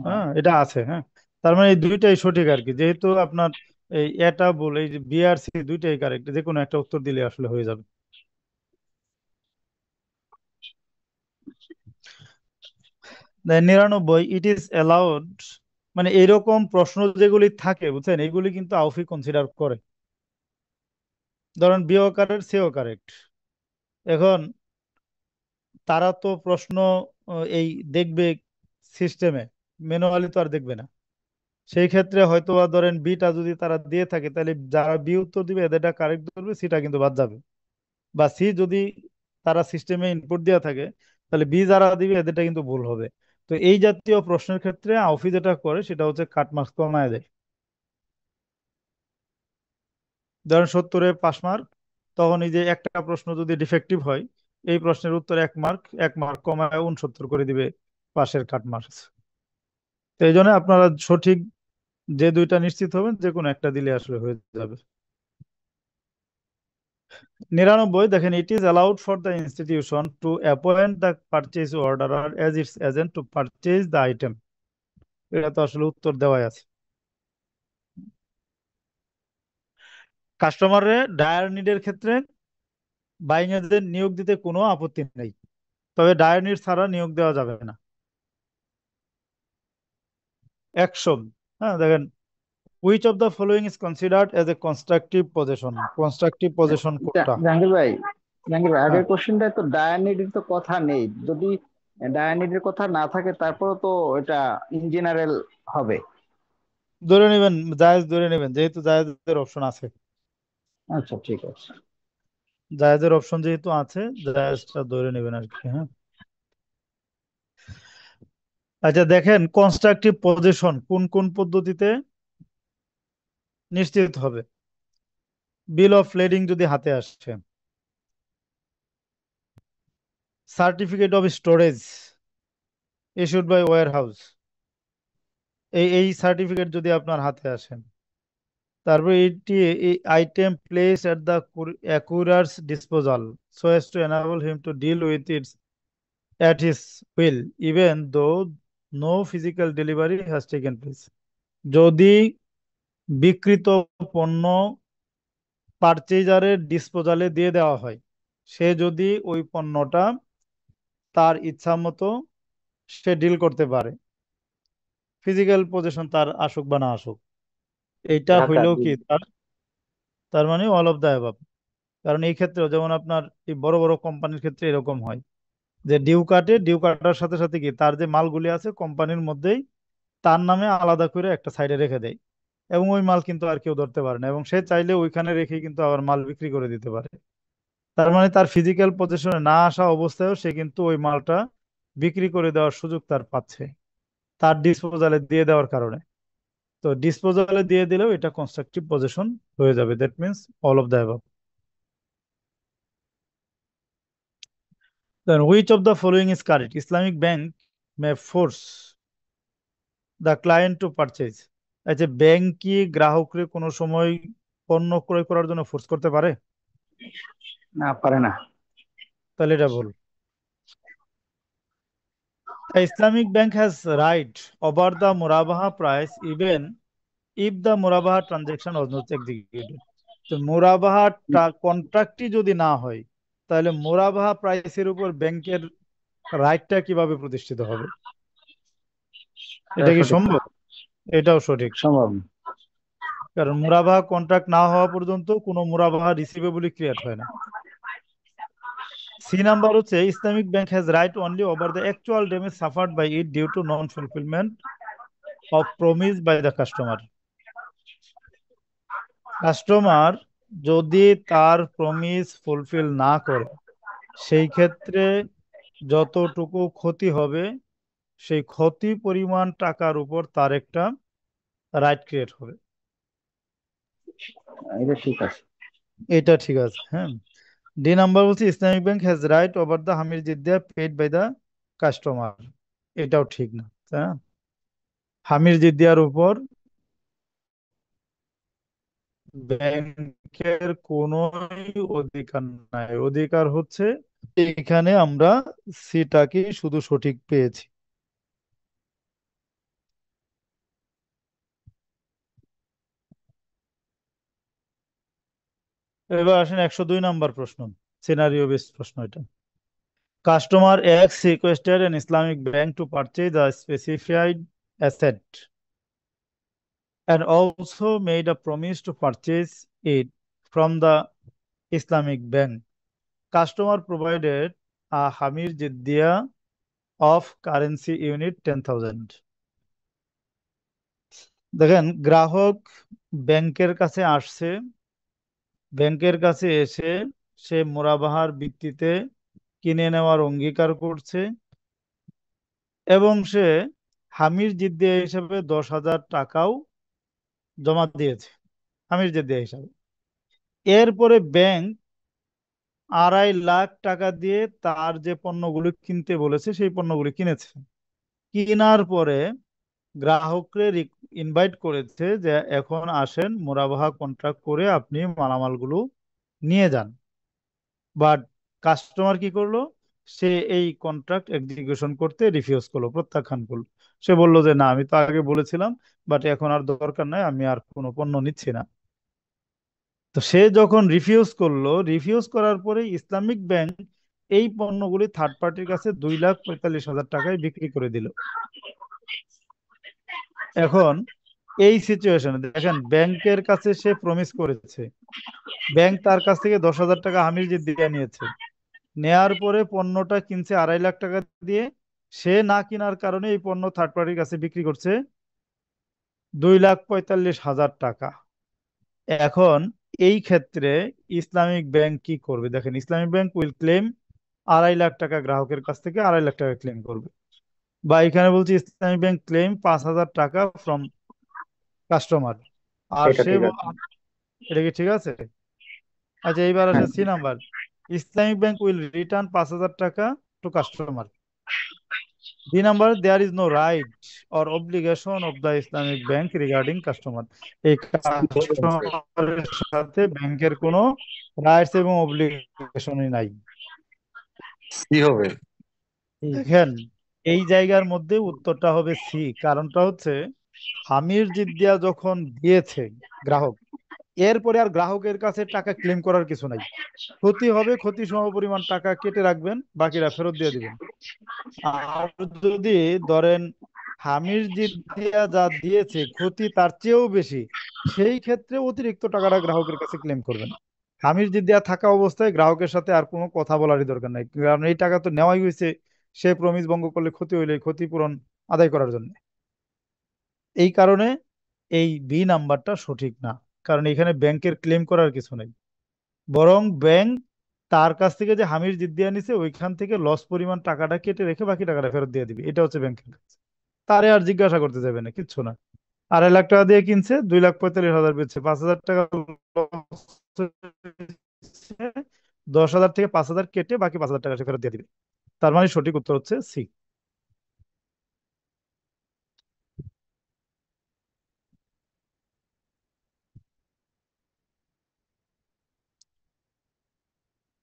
Speaker 1: হ্যাঁ, এটা আছে। হ্যাঁ, তার মানে এই দুইটাই সঠিক আর কি, যেহেতু আপনার এই এটা ভুল, এই যে বিআরসি দুইটাই কারেক্ট, যে কোনো একটা উত্তর দিলে আসলে হয়ে যাবে। 99, ইট ইজ অ্যালাউড, মানে এরকম প্রশ্ন যেগুলি থাকে বুঝছেন, এগুলি কিন্তু আউফি কনসিডার করে। ধরেন বিও কারেক্ট, সিও কারেক্ট, এখন তারা তো প্রশ্ন এই দেখবে সিস্টেমে, ম্যানুয়ালি তো আর দেখবে না। সেই ক্ষেত্রে হয়তো বা ধরেন বিটা যদি তারা দিয়ে থাকে, তাহলে যারা বি উত্তর দিবে এদেরটা কারেক্ট ধরবে, সিটা কিন্তু বাদ যাবে। বা সি যদি তারা সিস্টেমে ইনপুট দেওয়া থাকে, তাহলে বি যারা দিবে এদেরটা কিন্তু ভুল হবে। তো এই জাতীয় প্রশ্নের ক্ষেত্রে আউফি যেটা করে সেটা হচ্ছে কাট মার্কস কমায় দেয়। ধরেন 70-এ 5 মার্ক, তখন এই যে একটা প্রশ্ন যদি ডিফেক্টিভ হয়, এই প্রশ্নের উত্তর 1 মার্ক, 1 মার্ক কমায় 69 করে দিবে পাশের কাট মার্কস। তো এই জন্য আপনারা সঠিক যে দুইটা নিশ্চিত হবেন, যে কোনো একটা দিলে আসলে হয়ে যাবে। 99, দেখেন, it is allowed for the institution to appoint the purchase orderer as its agent to purchase the item. এটা তো আসলে উত্তর দেওয়াই আছে। কাস্টমারের ডায়ার নিডের ক্ষেত্রে বাইং এজেন্ট নিয়োগ দিতে কোনো আপত্তি নেই, তবে ডায়ার নিড ছাড়া নিয়োগ দেওয়া যাবে না। অ্যাকশন, হ্যাঁ দেখেন, which of the following is considered as a constructive position. Constructive position কোনটা?
Speaker 3: জাহাঙ্গীর ভাই, জাহাঙ্গীর ভাই,
Speaker 1: হ্যাঁ,
Speaker 3: আগের কোশ্চেনটায় তো ডায়ানিডির তো কথা নেই। যদি ডায়ানিডির কথা না থাকে তারপরে তো এটা ইন জেনারেল হবে।
Speaker 1: ধরে নেবেন, জায়েজ ধরে নেবেন, যেহেতু জায়েজের অপশন আছে।
Speaker 3: আচ্ছা ঠিক আছে।
Speaker 1: জায়েজের অপশন যেহেতু আছে, জায়েজটা ধরে নেবেন আর কি। হ্যাঁ, আচ্ছা দেখেন, কনস্ট্রাকটিভ পজিশন কোন কোন পদ্ধতিতে নিশ্চিত হবে। বিল অফ লেডিং যদি হাতে আসে, certificate of storage issued by warehouse, এই সার্টিফিকেট যদি আপনার হাতে আসে, তারপর এটি item place at the acquirer's disposal so as to enable him to deal with its at his will even though no physical delivery has taken place. যদি বিকৃত পণ্য পারচেজারের ডিসপোজালে দিয়ে দেওয়া হয়, সে যদি ওই পণ্যটা তার ইচ্ছা মতো সে ডিল করতে পারে, ফিজিক্যাল পজিশন তার আসুক বা না আসুক, এইটা
Speaker 2: ঢাকা
Speaker 1: হইলেও কি
Speaker 2: দিন।
Speaker 1: তার, তার মানে অল অফ দ্য অ্যাবাভ। কারণ এই ক্ষেত্রেও যেমন আপনার এই বড় বড় কোম্পানির ক্ষেত্রে এরকম হয়, যে ডিউ কাটে, ডিউ কাটার সাথে সাথে কি তার যে মালগুলি আছে কোম্পানির মধ্যেই তার নামে আলাদা করে একটা সাইডে রেখে দেয়, এবং ওই মাল কিন্তু আর কেউ ধরতে পারে না, এবং সে চাইলে ওইখানে রেখে কিন্তু আবার মাল বিক্রি করে দিতে পারে। তার মানে তার ফিজিক্যাল পজিশনে না আসা অবস্থায়ও সে কিন্তু ওই মালটা বিক্রি করে দেওয়ার সুযোগ তার পাচ্ছে, তার ডিসপোজালে দিয়ে দেওয়ার কারণে। তো ডিসপোজালে দিয়ে দিলেও এটা কনস্ট্রাকটিভ পজিশন হয়ে যাবে, that means all of the above. Then which of the following is correct? Islamic bank may force the client to purchase. আচ্ছা, ব্যাংক কি গ্রাহককে কোনো সময় পণ্য ক্রয় করার জন্য ফোর্স করতে পারে?
Speaker 3: না, পারে না।
Speaker 1: তাহলে এটা ভুল। The Islamic bank has right over the murabaha price even if the murabaha transaction was not executed. তো মুরাবাহা কন্ট্রাক্টই যদি না হয়, তাহলে মুরাবাহা প্রাইসের উপর ব্যাংকের রাইটটা কিভাবে প্রতিষ্ঠিত হবে? এটা কি
Speaker 3: সঠিক
Speaker 1: সম্ভব? এটাও সঠিক,
Speaker 3: সম্ভব।
Speaker 1: কারণ মুরাবাহা কন্ট্রাক্ট না হওয়া পর্যন্ত কোনো মুরাবাহা রিসিভেবলই ক্রিয়েট হয় না। সি নাম্বার হচ্ছে Islamic bank has right only over the actual damage suffered by it due to non fulfilment of promise by the customer. Customer যদি তার প্রমিস ফুলফিল না করে, সেই ক্ষেত্রে যতটুকু ক্ষতি হবে সেই ক্ষতি পরিমাণ টাকার উপর তার একটা রাইট ক্রিয়েট হবে।
Speaker 3: এটা ঠিক আছে।
Speaker 1: এটা ঠিক আছে, হ্যাঁ। ডি নাম্বার বলছে Islamic bank has right over the হামির জিদ্দিয়া পেড বাই দ্য কাস্টমার। এটাও ঠিক না, তাই না? হামির জিদ্দিয়ার উপর ব্যাংকের কোনো অধিকার নাই। অধিকার হচ্ছে এখানে আমরা সিটাকে শুধু সঠিক পেয়েছি। এবার আসেন 102 নাম্বার প্রশ্ন, সিনারিও বেস প্রশ্ন এটা। Customer x requested an Islamic bank to purchase a specified asset and also made a promise to purchase it from the Islamic bank. Customer provided a Hamir Jiddiya of currency unit 10,000. দেখেন, গ্রাহক ব্যাংকের কাছে আসছে, ব্যাংকের কাছে এসে সে মুরাবাহার ভিত্তিতে কিনে নেওয়ার অঙ্গীকার করছে এবং সে হামির জিদ্দিয়া হিসেবে 10,000 টাকাও জমা দিয়েছে হামির জিদ্দিয়া হিসাবে। এরপরে ব্যাংক 2.5 লাখ টাকা দিয়ে তার যে পণ্যগুলো কিনতে বলেছে সেই পণ্যগুলো কিনেছে। কেনার পরে গ্রাহককে ইনভাইট করেছে যে এখন আসেন মুরাবাহা কন্ট্রাক্ট করে আপনি মালামালগুলো নিয়ে যান। বাট কাস্টমার কি করলো? সে এই কন্ট্রাক্ট এক্সিকিউশন করতে রিফিউজ করলো, প্রত্যাখ্যান করলো। সে বলল যে না, আমি তো আগে বলেছিলাম, বাট এখন আর দরকার নাই, আমি আর কোনো পণ্য নিচ্ছি না। তো সে যখন রিফিউজ করলো, রিফিউজ করার পরে ইসলামিক ব্যাংক এই পণ্যগুলি থার্ড পার্টির কাছে 2,45,000 টাকায় বিক্রি করে দিল। এখন এই সিচুয়েশনে দেখেন, ব্যাংকের কাছে সে প্রমিস করেছে, ব্যাংক তার কাছ থেকে 10,000 টাকা হামির দিয়ে নিয়েছে। নেয়ার পরে পণ্যটা কিনছে 2.5 লাখ টাকা দিয়ে। সে না কেনার কারণে এই পণ্য থার্ড পার্টির কাছে বিক্রি করছে 2,45,000 টাকা। এখন এই ক্ষেত্রে ইসলামিক ব্যাংক কি করবে? দেখেন, Islamic bank will claim 2.5 lakh টাকা, গ্রাহকের কাছ থেকে 2.5 লাখ টাকা ক্লেম করবে। বা এখানে বলছি ইসলামিক ব্যাংক ক্লেম 5,000 টাকা ফ্রম কাস্টমার। আর
Speaker 2: এটা
Speaker 1: সে
Speaker 2: ঠিক আছে।
Speaker 1: এটা কি ঠিক আছে? আচ্ছা, এইবার আসে
Speaker 2: হ্যাঁ,
Speaker 1: C number. Islamic bank will return 5,000 টাকা to customer. D number, there is no right or obligation of the Islamic bank regarding customer. এই কাস্টমারের সাথে ব্যাংকের কোনো রাইটস এবং অব্লিগেশনই নাই।
Speaker 8: কি হবে?
Speaker 1: দেখেন, এই জায়গার মধ্যে উত্তরটা হবে সি। কারণটা হচ্ছে হামির জিদ্দিয়া যখন দিয়েছে গ্রাহক, এরপরে আর গ্রাহকের কাছে টাকা ক্লেম করার কিছু নাই। ক্ষতি হবে, ক্ষতি সমপরিমাণ টাকা কেটে রাখবেন, বাকিরা ফেরত দিয়ে দিবেন। আর যদি ধরেন হামির জিদ্দিয়া যা দিয়েছে ক্ষতি তার চেয়েও বেশি, সেই ক্ষেত্রে অতিরিক্ত টাকাটা গ্রাহকের কাছে ক্লেম করবেন। হামির জিদ্দিয়া থাকা অবস্থায় গ্রাহকের সাথে আর কোনো কথা বলারই দরকার নাই, কারণ এই টাকা তো নেওয়াই হয়েছে। সে প্রমিস ভঙ্গ করলে ক্ষতি হইলে ক্ষতিপূরণ আদায় করার জন্য। এই কারণে এই বি নাম্বারটা সঠিক না, কারণ এখানে ব্যাংকের ক্লেম করার কিছু নেই। বরং ব্যাংক তার কাছ থেকে যে হামির জিদ্দিয়া নিছে ওইখান থেকে লস পরিমাণ টাকাটা কেটে রেখে বাকি টাকাটা ফেরত দিয়ে দিবে। এটা হচ্ছে ব্যাংকের কাজ। তারে আর জিজ্ঞাসা করতে যাবে না, কিচ্ছু না। 2.5 লাখ টাকা দিয়ে কিনছে, 2,45,000 বেচছে, 5,000 টাকা loss হয়েছে। 10,000 থেকে 5,000 কেটে বাকি 5,000 টাকা সে ফেরত দিয়ে দিবে। তার মানে সঠিক উত্তর হচ্ছে C.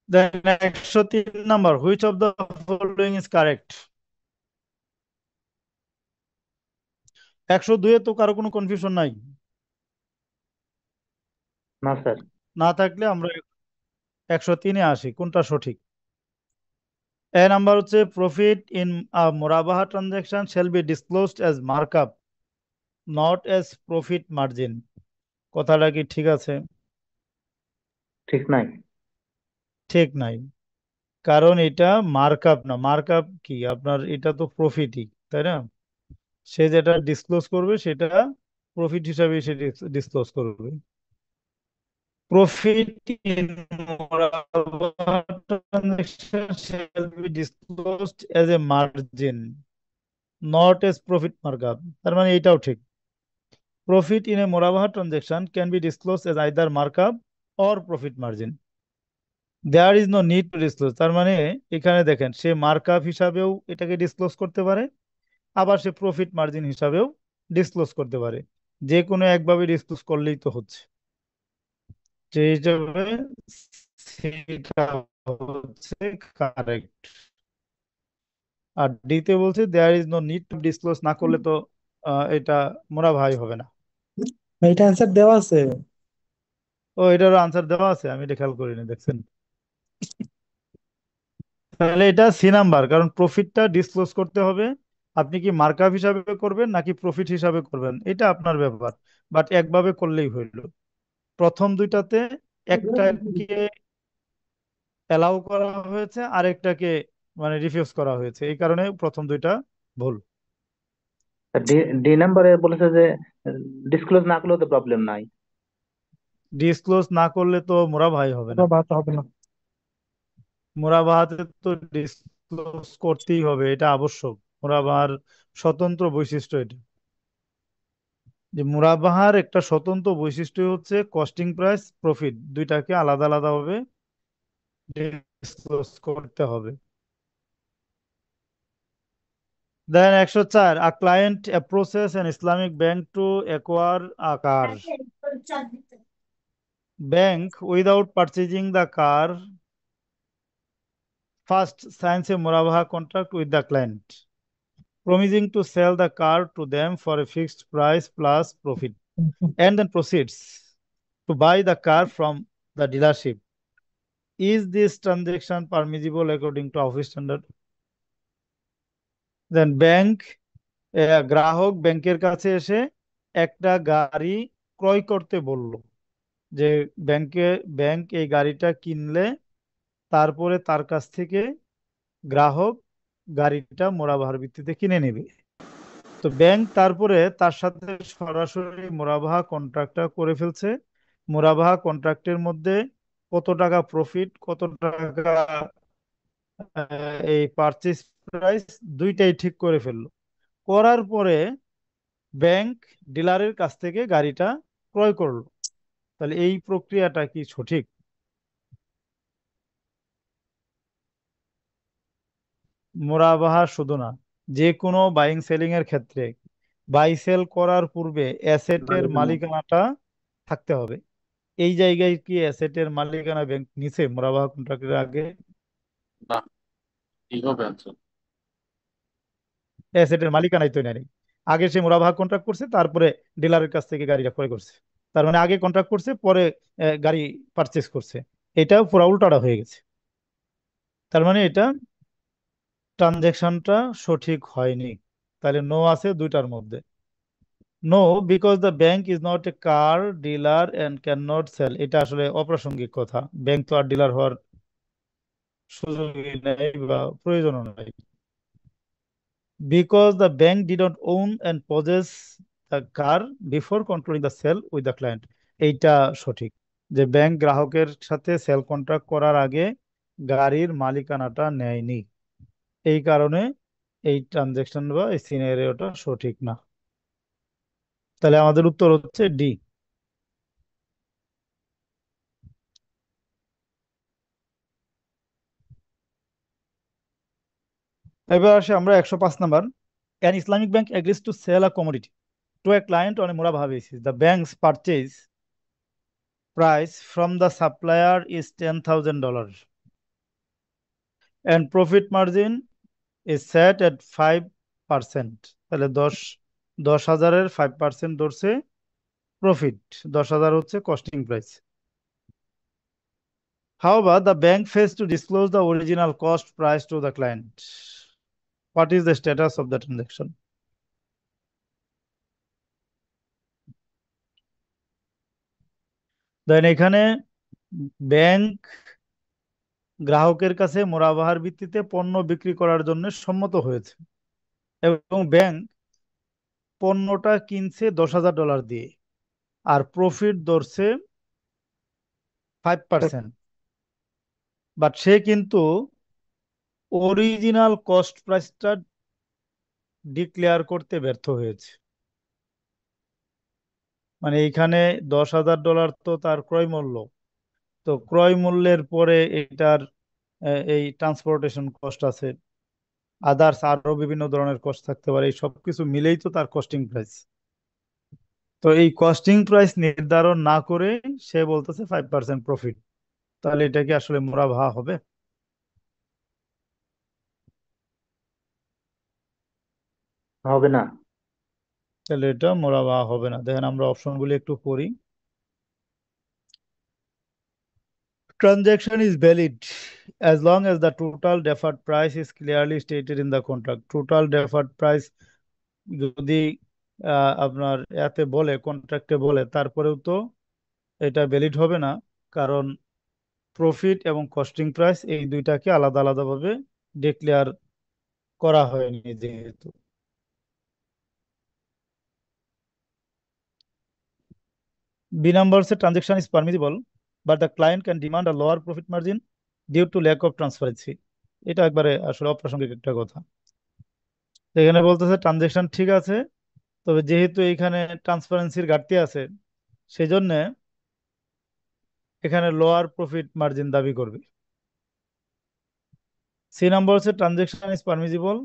Speaker 1: Then 103 number, which of the following is correct? 102-এ তো কারো কোনো কনফিউশন নাই।
Speaker 2: না স্যার।
Speaker 1: না থাকলে আমরা 103-এ আসি কোনটা সঠিক। এ নাম্বার হচ্ছে profit in murabaha transaction shall be disclosed as markup not as profit margin. কথাটা কি ঠিক আছে?
Speaker 2: ঠিক নাই।
Speaker 1: ঠিক নাই, কারণ এটা মার্কআপ না। মার্কআপ কি আপনার, এটা তো প্রফিটই, তাই না? সে যেটা ডিসক্লোজ করবে সেটা প্রফিট হিসাবে সে ডিসক্লোজ করবে। Profit in transaction shall be disclosed as a margin not as profit markup. তার মানে এটাও ঠিক। Profit in a murabaha transaction can be disclose as either markup or profit margin. There is no need to disclose. তার মানে এখানে দেখেন, সে markup হিসাবেও এটাকে ডিসক্লোজ করতে পারে, আবার সে প্রফিট মার্জিন হিসাবেও ডিসক্লোজ করতে পারে। যে কোনো একভাবে ডিসক্লোজ করলেই তো হচ্ছে। সেই হিসাবে সেটা হচ্ছে কারেক্ট। আর ডিতে বলছে there is no need to disclose, না করলে তো এটা মোরাবাহাই হবে না।
Speaker 9: এটা অ্যান্সার দেওয়া আছে।
Speaker 1: ও, এটারও আনসার দেওয়া আছে, আমি এটা খেয়াল করিনি, দেখছেন? তাহলে এটা সি নাম্বার, কারণ প্রফিটটা ডিসক্লোজ করতে হবে। আপনি কি মার্কআপ হিসাবে করবেন নাকি প্রফিট হিসাবে করবেন এটা আপনার ব্যাপার, বাট একভাবে করলেই হইল। প্রথম দুইটাতে একটাকে অ্যালাউ করা হয়েছে, আরেকটাকে মানে রিফিউজ করা হয়েছে, এই কারণে প্রথম দুইটা ভুল।
Speaker 2: ডি ডি নাম্বারে বলেছে যে ডিসক্লোজ না করলেও তো প্রবলেম নাই।
Speaker 1: ডিসক্লোজ না করলে তো মোরাবাহাই হবে না।
Speaker 9: বাদ হবে না।
Speaker 1: মোরাবাহাতে তো ডিসক্লোজ করতেই হবে, এটা আবশ্যক। মোরাবাহার স্বতন্ত্র বৈশিষ্ট্য এটা, যে মুরাবাহার একটা স্বতন্ত্র বৈশিষ্ট্য হচ্ছে কস্টিং প্রাইস প্রফিট দুইটাকে আলাদা আলাদা ভাবে ডিসক্লোজ করতে হবে। দেন 104, a client approaches an Islamic bank to acquire a car. Bank, without purchasing the car, first signs a murabaha contract with the client, promising to sell the car to them for a fixed price plus profit, and then proceeds to buy the car from the dealership. Is this transaction permissible according to office standard? Then bank, গ্রাহক ব্যাংকের কাছে এসে একটা গাড়ি ক্রয় করতে বলল, যে ব্যাংক এই গাড়িটা কিনলে তারপরে তার কাছ থেকে গ্রাহক গাড়িটা মোরাবাহার ভিত্তিতে কিনে নেবে। তো ব্যাংক তারপরে তার সাথে সরাসরি মোরাবাহা কন্ট্রাক্টটা করে ফেলছে। মোরাবাহা কন্ট্রাক্টের মধ্যে কত টাকা প্রফিট, কত টাকা এই পারচেজ প্রাইস, দুইটাই ঠিক করে ফেললো। করার পরে ব্যাংক ডিলারের কাছ থেকে গাড়িটা ক্রয় করলো। তাহলে এই প্রক্রিয়াটা কি সঠিক? মোরাবাহা শুধু না, যে কোনো বাইং সেলিং এর ক্ষেত্রে বাই সেল করার পূর্বে অ্যাসেটের মালিকানাটা থাকতে হবে। এই জায়গায় কি অ্যাসেটের মালিকানা ব্যাংক নিছে মোরাবাহা কন্ট্রাক্টের আগে?
Speaker 8: না, কি হবে আনসার?
Speaker 1: অ্যাসেটের মালিকানাই তো নেই। আগে সে মোরাবাহা কন্ট্রাক্ট করছে, তারপরে ডিলারের কাছ থেকে গাড়িটা ক্রয় করছে। তার মানে আগে কন্ট্রাক্ট করছে, পরে গাড়ি পারচেস করছে। এটাও পুরা উল্টাটা হয়ে গেছে। তার মানে এটা ট্রানজেকশনটা সঠিক হয়নি। তাহলে নো আছে দুইটার মধ্যে। No, because the bank is not a car dealer and can not sell. এটা আসলে অপ্রাসঙ্গিক কথা, ব্যাংক তো আর ডিলার হওয়ার সুযোগই নেই বা প্রয়োজনও নাই। Because the bank did not own and possess the car before concluding the sale with the client. এইটা সঠিক, যে ব্যাংক গ্রাহকের সাথে সেল কন্ট্রাক্ট করার আগে গাড়ির মালিকানাটা নেয়নি। এই কারণে এই ট্রানজেকশন বা এই সিনারিওটা সঠিক না। তাহলে আমাদের উত্তর হচ্ছে ডি। এবার আসে আমরা 105 number. An Islamic bank agrees to sell a commodity to a client on a murabaha basis. The bank's purchase price from the supplier is $10,000 and profit margin is set at 5%. তাহলে 10,000-এর 5% ধরছে profit, 10,000 হচ্ছে costing price. However, the bank fails to disclose the original cost price to the client. What is the status of the transaction? Then এখানে bank গ্রাহকের কাছে মুরাবাহার ভিত্তিতে পণ্য বিক্রি করার জন্য সম্মত হয়েছে এবং ব্যাংক পণ্যটা কিনছে $10,000 দিয়ে আর প্রফিট ধরছে 5%, বাট সে কিন্তু অরিজিনাল কস্ট প্রাইসটা ডিক্লেয়ার করতে ব্যর্থ হয়েছে। মানে এইখানে $10,000 তো তার ক্রয় মূল্য, তো ক্রয় মূল্যের পরে এটার এই ট্রান্সপোর্টেশন কস্ট আছে, আদার্স আরো বিভিন্ন ধরনের কস্ট থাকতে পারে, এই সবকিছু মিলেই তো তার কস্টিং প্রাইস। তো এই কস্টিং প্রাইস নির্ধারণ না করে সে বলতেছে 5% প্রফিট, তাহলে এটা কি আসলে মুরাবাহা হবে?
Speaker 2: হবে না।
Speaker 1: তাহলে এটা মুরাবাহা হবে না। দেখেন আমরা অপশনগুলি একটু পড়ি। Transaction is valid as long as the total deferred price is clearly stated in the contract. Total deferred price যদি আপনার এতে বলে, কন্ট্রাক্টে বলে, তারপরেও তো এটা ভ্যালিড হবে না, কারণ প্রফিট এবং কস্টিং প্রাইস এই দুইটাকে আলাদা আলাদাভাবে ডিক্লেয়ার করা হয়নি যেহেতু। B number says transaction is permissible, but the client can demand a lower profit margin due to lack of transparency. এটা একবারে আসলে অপ্রাসঙ্গিক একটা কথা। এখানে বলতেছে ট্রানজেকশন ঠিক আছে, তবে যেহেতু এখানে ট্রান্সপারেন্সির ঘাটতি আছে, সেজন্য এখানে লোয়ার প্রফিট মার্জিন দাবি করবে। সি নাম্বার হচ্ছে transaction is permissible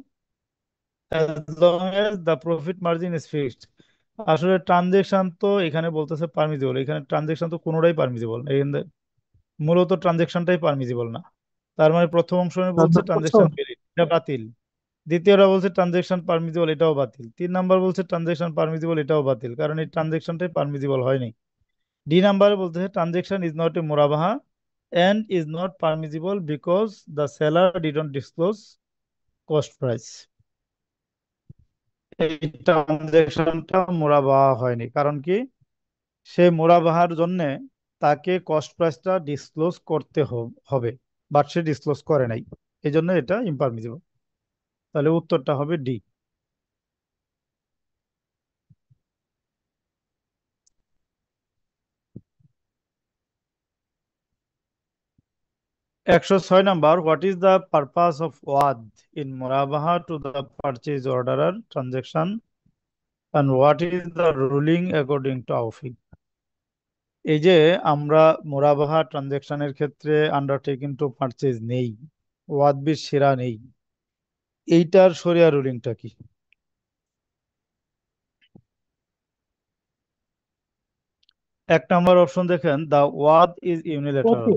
Speaker 1: as long as the profit margin is fixed. আসলে ট্রানজেকশন তো এখানে বলতেছে পারমিসিবল, এখানে ট্রানজেকশন তো কোনোটাই পারমিসিবল, এখানে মূলত ট্রানজেকশনটাই পারমিসিবল না। তার মানে প্রথম অংশ বলছে ট্রানজেকশন ভ্যালিড, এটা বাতিল। দ্বিতীয়টা বলছে ট্রানজেকশন পারমিসিবল, এটাও বাতিল। 3 নাম্বার বলছে ট্রানজেকশন পারমিসিবল, এটাও বাতিল, কারণ এই ট্রানজেকশনটাই পারমিসিবল হয়নি। ডি নাম্বার বলতেছে transaction is not a murabaha and is not permissible because the seller didn't disclose cost price. এই ট্রানজেকশনটা মুরাবাহা হয়নি, কারণ কি সে মুরাবাহার জন্য তাকে কস্ট প্রাইসটা ডিসক্লোজ করতে হবে, বাট সে ডিসক্লোজ করে নাই, এই জন্য এটা ইম্পারমিসিবল। তাহলে উত্তরটা হবে ডি। একশো ছয় number, what is the purpose of wa'd in murabaha to the purchase orderer transaction and what is the ruling according to AUFI? এই যে আমরা মুরাবাহা ট্রানজেকশনের ক্ষেত্রে আন্ডারটেকিং টু পারচেজ নেই, ওয়াদ বিশ শিরা নেই, এইটার শরিয়া রুলিংটা কি? এক নম্বর অপশন দেখেন, দা ওয়াদ ইজ ইউনিল্যাটারাল,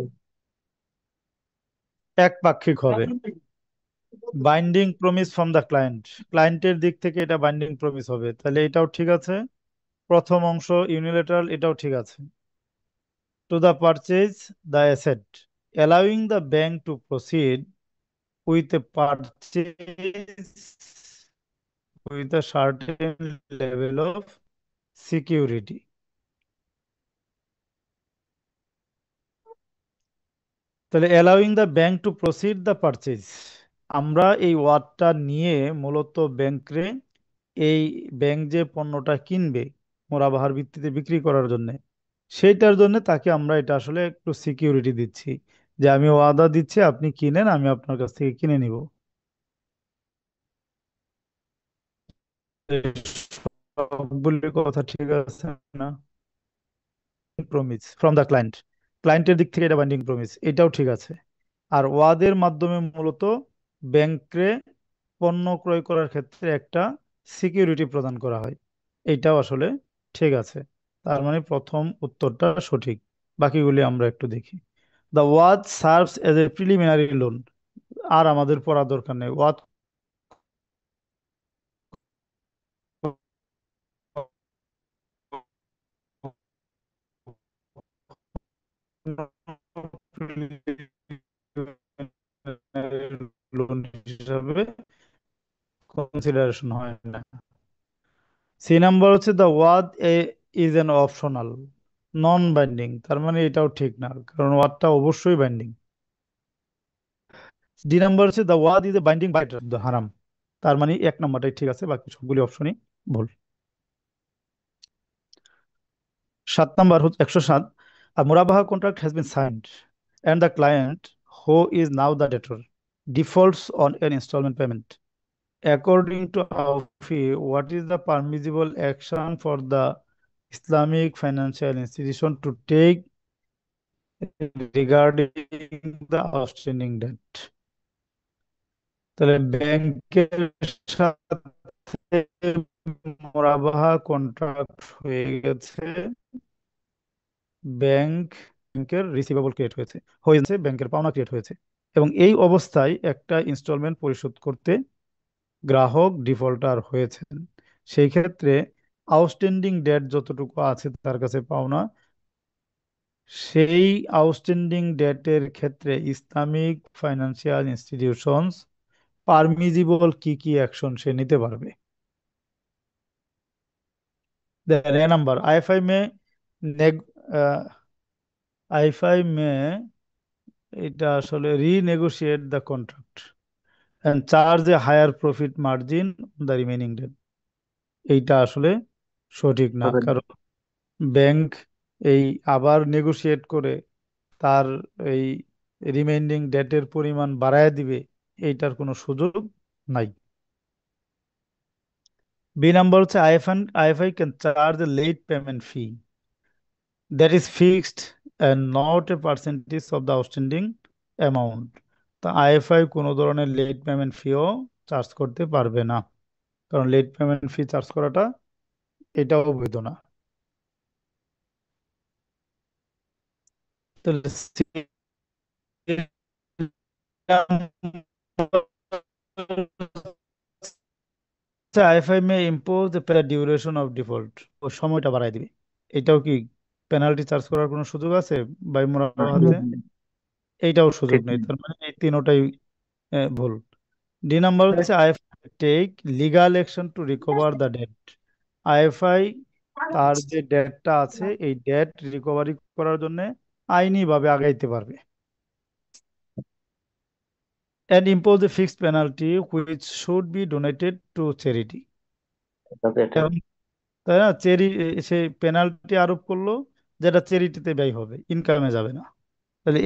Speaker 1: একপাক্ষিক হবে। Binding promise from the client, ক্লায়েন্টের দিক থেকে এটা বাইন্ডিং প্রমিস হবে, তাহলে এটাও ঠিক আছে। প্রথম অংশ ইউনিল্যাটারাল, এটাও ঠিক আছে। Two the purchase the asset, allowing the bank to proceed with a purchase with a certain level of security. তাহলে allowing the bank to proceed the purchase, আমরা এই ওয়ার্ডটা নিয়ে মূলত ব্যাংকরে, এই ব্যাংক যে পণ্যটা কিনবে মুরাবাহার ভিত্তিতে বিক্রি করার জন্য, সেইটার জন্য তাকে আমরা এটা আসলে একটু সিকিউরিটি দিচ্ছি, যে আমি ওয়াদা দিচ্ছি আপনি কিনেন, আমি আপনার কাছ থেকে কিনে নিব। সবগুলি কথা ঠিক আছে না? প্রমিস ফ্রম দ্য ক্লায়েন্ট, ক্লায়েন্টের দিক থেকে এটা বাইন্ডিং প্রমিস, এটাও ঠিক আছে। আর ওয়াদের মাধ্যমে মূলত ব্যাংকে পণ্য ক্রয় করার ক্ষেত্রে একটা সিকিউরিটি প্রদান করা হয়, এইটাও আসলে ঠিক আছে। তার মানে প্রথম উত্তরটা সঠিক। বাকিগুলি আমরা একটু দেখি। The wa'd serves as a preliminary loan, আর আমাদের পড়া দরকার নেই। ওয়াদ লোন হিসাবে কনসিডারেশন হয় না। সি নাম্বার হচ্ছে দ্য ওয়ার্ড is an optional, non binding, তার মানে এটাও ঠিক না, কারণ ওয়ার্ডটা অবশ্যই বাইন্ডিং। ডি নাম্বার হচ্ছে দ্য ওয়ার্ড is a binding by the হারাম, তার মানে এক নাম্বারটাই ঠিক আছে, বাকি সবগুলি অপশনই ভুল। 7 নাম্বার হচ্ছে 107, a murabaha contract has been signed and the client, who is now the debtor, defaults on an installment payment. According to AUFI, what is the permissible action for the Islamic financial institution to take regarding the outstanding debt? তাহলে ব্যাংকের সাথে মুরাবাহা contract হয়ে গেছে, ব্যাংকের receivable create হয়েছে ব্যাংকের পাওনা create হয়েছে, এবং এই অবস্থায় একটা ইনস্টলমেন্ট পরিশোধ করতে গ্রাহক ডিফল্টার হয়েছেন। সেই ক্ষেত্রে আউটস্ট্যান্ডিং ডেট যতটুকু আছে তার কাছে পাওনা, সেই আউটস্ট্যান্ডিং ডেটের ক্ষেত্রে ইসলামিক ফাইন্যান্সিয়াল ইনস্টিটিউশনস পারমিজিবল কি কি অ্যাকশন সে নিতে পারবে। নাম্বার আইএফআই মে আইএফআই মে এটা আসলে renegotiate the contract and charge a higher profit margin on the remaining debt. এইটা আসলে সঠিক না,
Speaker 2: হবে না।
Speaker 1: কারণ ব্যাংক এই আবার নেগোশিয়েট করে তার এই রিমেইনিং ডেটের পরিমাণ বাড়ায় দিবে, এইটার কোনো সুযোগ নাই। বি নাম্বার হচ্ছে IFI can charge a late payment fee that is fixed and not a percentage of the outstanding amount. তা আইএফআই কোনো ধরনের লেট পেমেন্ট ফিও চার্জ করতে পারবে না, কারণ লেট পেমেন্ট ফি চার্জ করাটা এটাও বৈধ না। তাহলে IFI may impose the duration of default, ও সময়টা বাড়ায় দিবে, এটাও কি পেনাল্টি চার্জ করার কোনো সুযোগ আছে বাই মুরাবাহাতে? এইটাও সুযোগ
Speaker 2: ঠিক
Speaker 1: নেই,
Speaker 2: নেই।
Speaker 1: তার মানে এই তিনোটাই ভুল। ডি নাম্বার হচ্ছে IFI take legal action to recover the debt. IFI তার যে ডেটটা আছে এই ডেট রিকভারি করার জন্য আইনি ভাবে আগাইতে পারবে। And impose a fixed penalty which should be donated to charity.
Speaker 2: এটা
Speaker 1: এবং তাই না, সেই পেনাল্টি আরোপ করলো যেটা চ্যারিটিতে ব্যয় হবে, ইনকামে যাবে না। তাহলে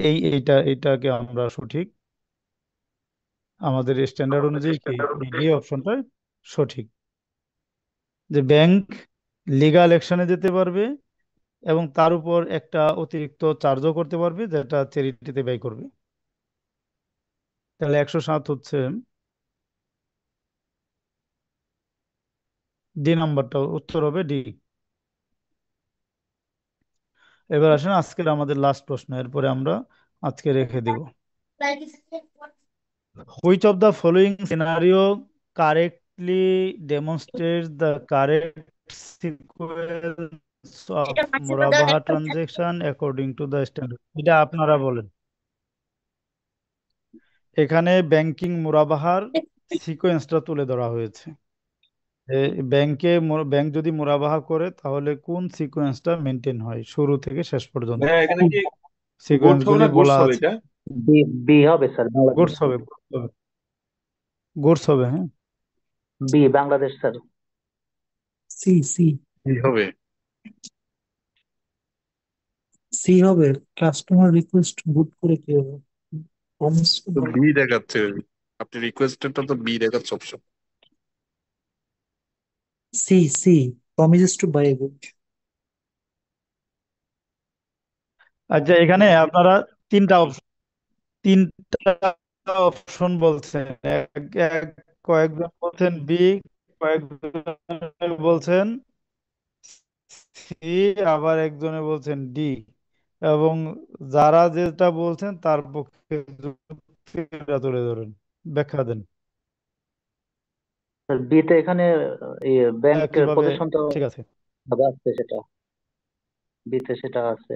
Speaker 1: এইটাকে আমরা সঠিক, আমাদের স্ট্যান্ডার্ড অনুযায়ী কি এই অপশনটা সঠিক, যে ব্যাংক লিগাল অ্যাকশনে যেতে পারবে এবং তার উপর একটা অতিরিক্ত চার্জও করতে পারবে যেটা চ্যারিটিতে ব্যয় করবে। তাহলে 107 হচ্ছে ডি নাম্বারটা উত্তর হবে ডি। এবার আসেন আজকের আমাদের লাস্ট প্রশ্ন, এরপরে আমরা আজকে রেখে দিব। Which of the following scenario correctly demonstrates the correct sequence of মুরাবাহা transaction according to the standard? এটা আপনারা বলেন। এখানে ব্যাংকিং মুরাবাহার সিকোয়েন্সটা তুলে ধরা হয়েছে, ব্যাংক যদি মুরাবাহা করে তাহলে কোন সিকোয়েন্সটা মেনটেন হয় শুরু থেকে শেষ পর্যন্ত,
Speaker 8: হ্যাঁ, এখানে কি
Speaker 1: সিকোয়েন্স
Speaker 8: গোট হবে
Speaker 1: গুলি
Speaker 8: না গোটস
Speaker 1: বলা
Speaker 8: হবে
Speaker 1: আছে।
Speaker 8: এটা?
Speaker 2: বি বি হবে স্যার, বাংলাদেশ।
Speaker 1: গুডস হবে, গুডস হবে, হ্যাঁ।
Speaker 2: B Bangladesh sir.
Speaker 9: C C
Speaker 8: কি হবে?
Speaker 9: সি হবে। কাস্টমার রিকোয়েস্ট বুট করে কি হবে? প্রমিস
Speaker 8: তো বি দেখাচ্ছে, আপনি রিকোয়েস্টেডটা তো বি দেখাচ্ছে option.
Speaker 9: C C promises to buy a good.
Speaker 1: আচ্ছা, এখানে আপনারা তিনটা অপশন বলছেন, কয়েকজন বলছেন বি, কয়েকজন বলছেন সি, আবার একজনে বলছেন ডি, এবং যারা যেটা বলছেন তার পক্ষে যুক্তিটা তুলে ধরেন, ব্যাখ্যা দেন
Speaker 2: স্যার বিতে এখানে ব্যাংকের
Speaker 1: কিভাবে
Speaker 2: পজিশন তো
Speaker 1: ঠিক আছে।
Speaker 2: আছে, সেটা বিতে সেটা আছে।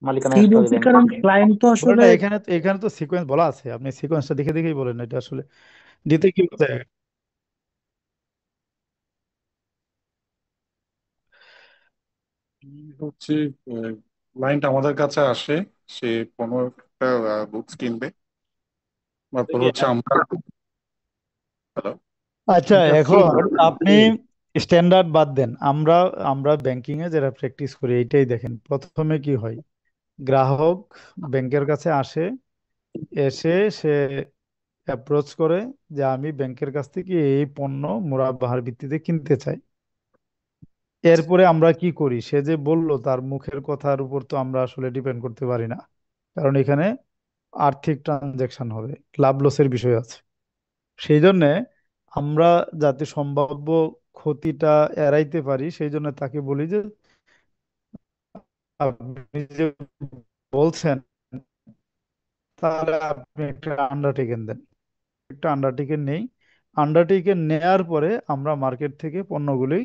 Speaker 2: মালিকানা
Speaker 9: সি
Speaker 2: আসতে হবে
Speaker 9: বলছি
Speaker 2: ব্যাংকে।
Speaker 9: কারণ ক্লায়েন্ট তো আসলে
Speaker 1: পুরোটা এখানে তো সিকোয়েন্স বলা আছে, আপনি সিকোয়েন্সটা দেখে দেখেই বলেন এটা আসলে দিতে কি বলতে হয়?
Speaker 8: হচ্ছে ক্লায়েন্ট আমাদের কাছে আসে, সে কোনো একটা বুকস কিনবে, তারপর হচ্ছে আমরা, হ্যালো,
Speaker 1: আচ্ছা, এখন আপনি স্ট্যান্ডার্ড বাদ দেন, আমরা আমরা ব্যাংকিং এ যারা প্র্যাকটিস করি এইটাই দেখেন, প্রথমে কি হয়, গ্রাহক ব্যাংকের কাছে আসে, এসে সে অ্যাপ্রোচ করে যে আমি ব্যাংকের কাছ থেকে এই পণ্য মুরাবাহার ভিত্তিতে কিনতে চাই। এরপরে আমরা কি করি, সে যে বললো তার মুখের কথার উপর তো আমরা আসলে ডিপেন্ড করতে পারি না, কারণ এখানে আর্থিক ট্রানজ্যাকশন হবে, লাভ লসের বিষয় আছে। সেই জন্যে আমরা যাতে সম্ভাব্য ক্ষতিটা এড়াইতে পারি, সেই জন্য তাকে বলি যে আপনি যে বলছেন, তাহলে আপনি একটা আন্ডারটেকেন দেন, একটা আন্ডারটেকেন নেই। আন্ডারটেকেন নেয়ার পরে আমরা মার্কেট থেকে পণ্যগুলি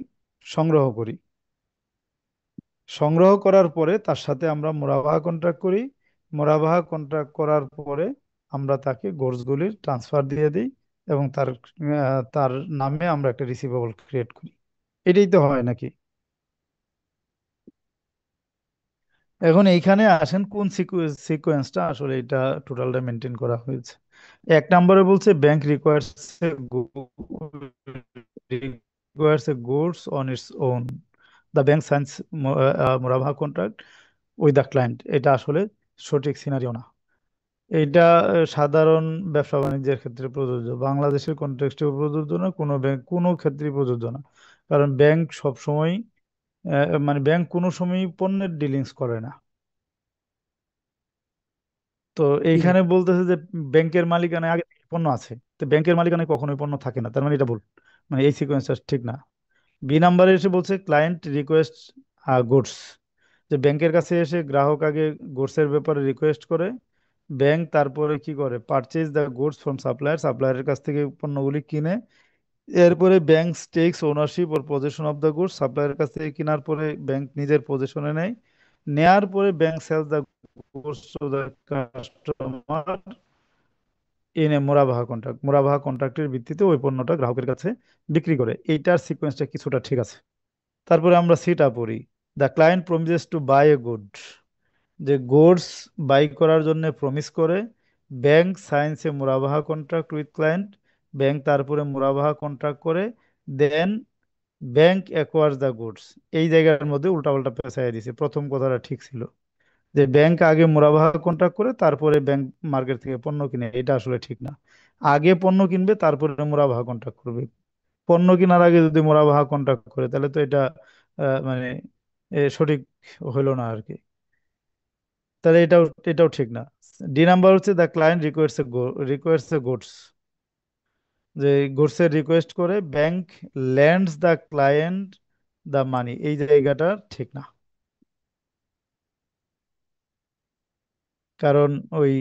Speaker 1: সংগ্রহ করি। সংগ্রহ করার পরে তার সাথে আমরা মুরাবাহা কন্ট্রাক্ট করি। মুরাবাহা কন্ট্রাক্ট করার পরে আমরা তাকে গোর্সগুলির ট্রান্সফার দিয়ে দিই, এবং তার নামে আমরা একটা রিসিভেবল ক্রিয়েট করি। এটাই তো হয় নাকি? এখন এইখানে আসেন কোন সিকোয়েন্সটা আসলে এটা টোটালটা মেনটেন করা হয়েছে। এক নম্বরে বলছে bank requires a goods on its own, the bank signs murabaha contract with the client. এটা আসলে সঠিক সিনারিও না। এটা সাধারণ ব্যবসা বাণিজ্যের ক্ষেত্রে প্রযোজ্য, বাংলাদেশের কনটেক্সটেও প্রযোজ্য না, কোনো ব্যাংক কোনো ক্ষেত্রেই প্রযোজ্য না। কারণ ব্যাংক সবসময় মানে ব্যাংক কোনো সময় পণ্যের ডিলিংস করে না। তো এইখানে বলতেছে যে ব্যাংকের মালিকানায় আগে থেকে পণ্য আছে, তো ব্যাংকের মালিকানায় কখনোই পণ্য থাকে না, তার মানে এটা ভুল, মানে এই সিকোয়েন্সটা ঠিক না। বি নাম্বারে এসে বলছে ক্লায়েন্ট রিকোয়েস্ট গুডস, যে ব্যাংকের কাছে এসে গ্রাহক আগে গুডসের ব্যাপারে রিকোয়েস্ট করে, ব্যাংক তারপরে কি করে, purchase the goods from supplier, সাপ্লায়ারের কাছ থেকে পণ্যগুলি কিনে, এরপরে bank takes ownership or position of the goods, সাপ্লায়ারের কাছ থেকে কেনার পরে ব্যাংক নিজের পজিশনে নেয়, নেয়ার পরে bank sells the goods to the customer in a murabaha contract, murabaha কন্ট্রাক্টের ভিত্তিতে ওই পণ্যটা গ্রাহকের কাছে বিক্রি করে। এইটার সিকোয়েন্সটা কিছুটা ঠিক আছে। তারপরে আমরা সিটা পড়ি, the client promises to buy a good, যে গুডস বাই করার জন্য প্রমিস করে, bank signs a murabaha contract with client, bank তারপরে মুরাবাহা কন্ট্রাক্ট করে, then bank acquires the goods. এই জায়গার মধ্যে উল্টাপাল্টা পেঁচাইয়া দিছে, প্রথম কথাটা ঠিক ছিল যে ব্যাংক আগে মুনাফা কন্ট্রাক্ট করে তারপরে ব্যাংক মার্কেট থেকে পণ্য কিনে, এটা আসলে ঠিক না। আগে পণ্য কিনবে তারপরে মুনাফা কন্ট্রাক্ট করবে। পণ্য কেনার আগে যদি মুনাফা কন্ট্রাক্ট করে তাহলে তো এটা মানে সঠিক হইলো না আর কি। তাহলে এটাও ঠিক না। ডি নাম্বার হচ্ছে the client requires a goods, যে গুডসের রিকোয়েস্ট করে, bank lands the client the money, এই জায়গাটা ঠিক না। কারণ ওই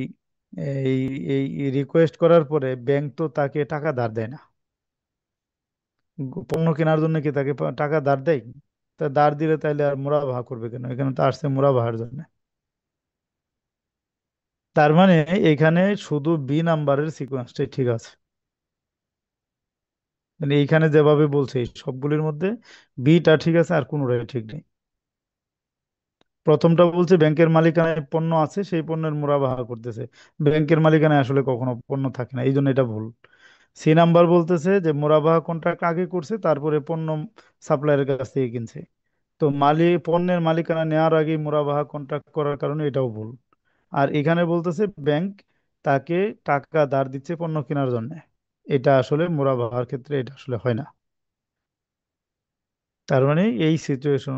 Speaker 1: এই এই রিকোয়েস্ট করার পরে ব্যাংক তো তাকে টাকা ধার দেয় না, পণ্য কেনার জন্য কি তাকে টাকা ধার দেয়? তা ধার দিলে তাহলে আর মুনাফা করবে কেন? এখানে তো আসছে মুনাফার জন্য। তার মানে এখানে শুধু বি নাম্বারের সিকোয়েন্সটাই ঠিক আছে, মানে এইখানে যেভাবে বলছে এই সবগুলির মধ্যে বিটা ঠিক আছে, আর কোনোটাই ঠিক নেই। প্রথমটা বলছে ব্যাংকের মালিকানায় পণ্য আছে, সেই পণ্যের মুনাফা করতেছে, ব্যাংকের মালিকানায় আসলে কখনো পণ্য থাকে না, এই জন্য এটা ভুল। সি নাম্বার বলতেছে যে মুরাবাহা কন্ট্রাক্ট আগে করছে তারপরে পণ্য সাপ্লায়ারের কাছ থেকে কিনছে, তো পণ্যের মালিকানা নেওয়ার আগে মুরাবাহা কন্ট্রাক্ট করার কারণে এটাও ভুল। আর এখানে বলতেছে ব্যাংক তাকে টাকা ধার দিচ্ছে পণ্য কেনার জন্য, এটা আসলে মুরাবাহার ক্ষেত্রে এটা আসলে হয় না। তার মানে এই সিচুয়েশন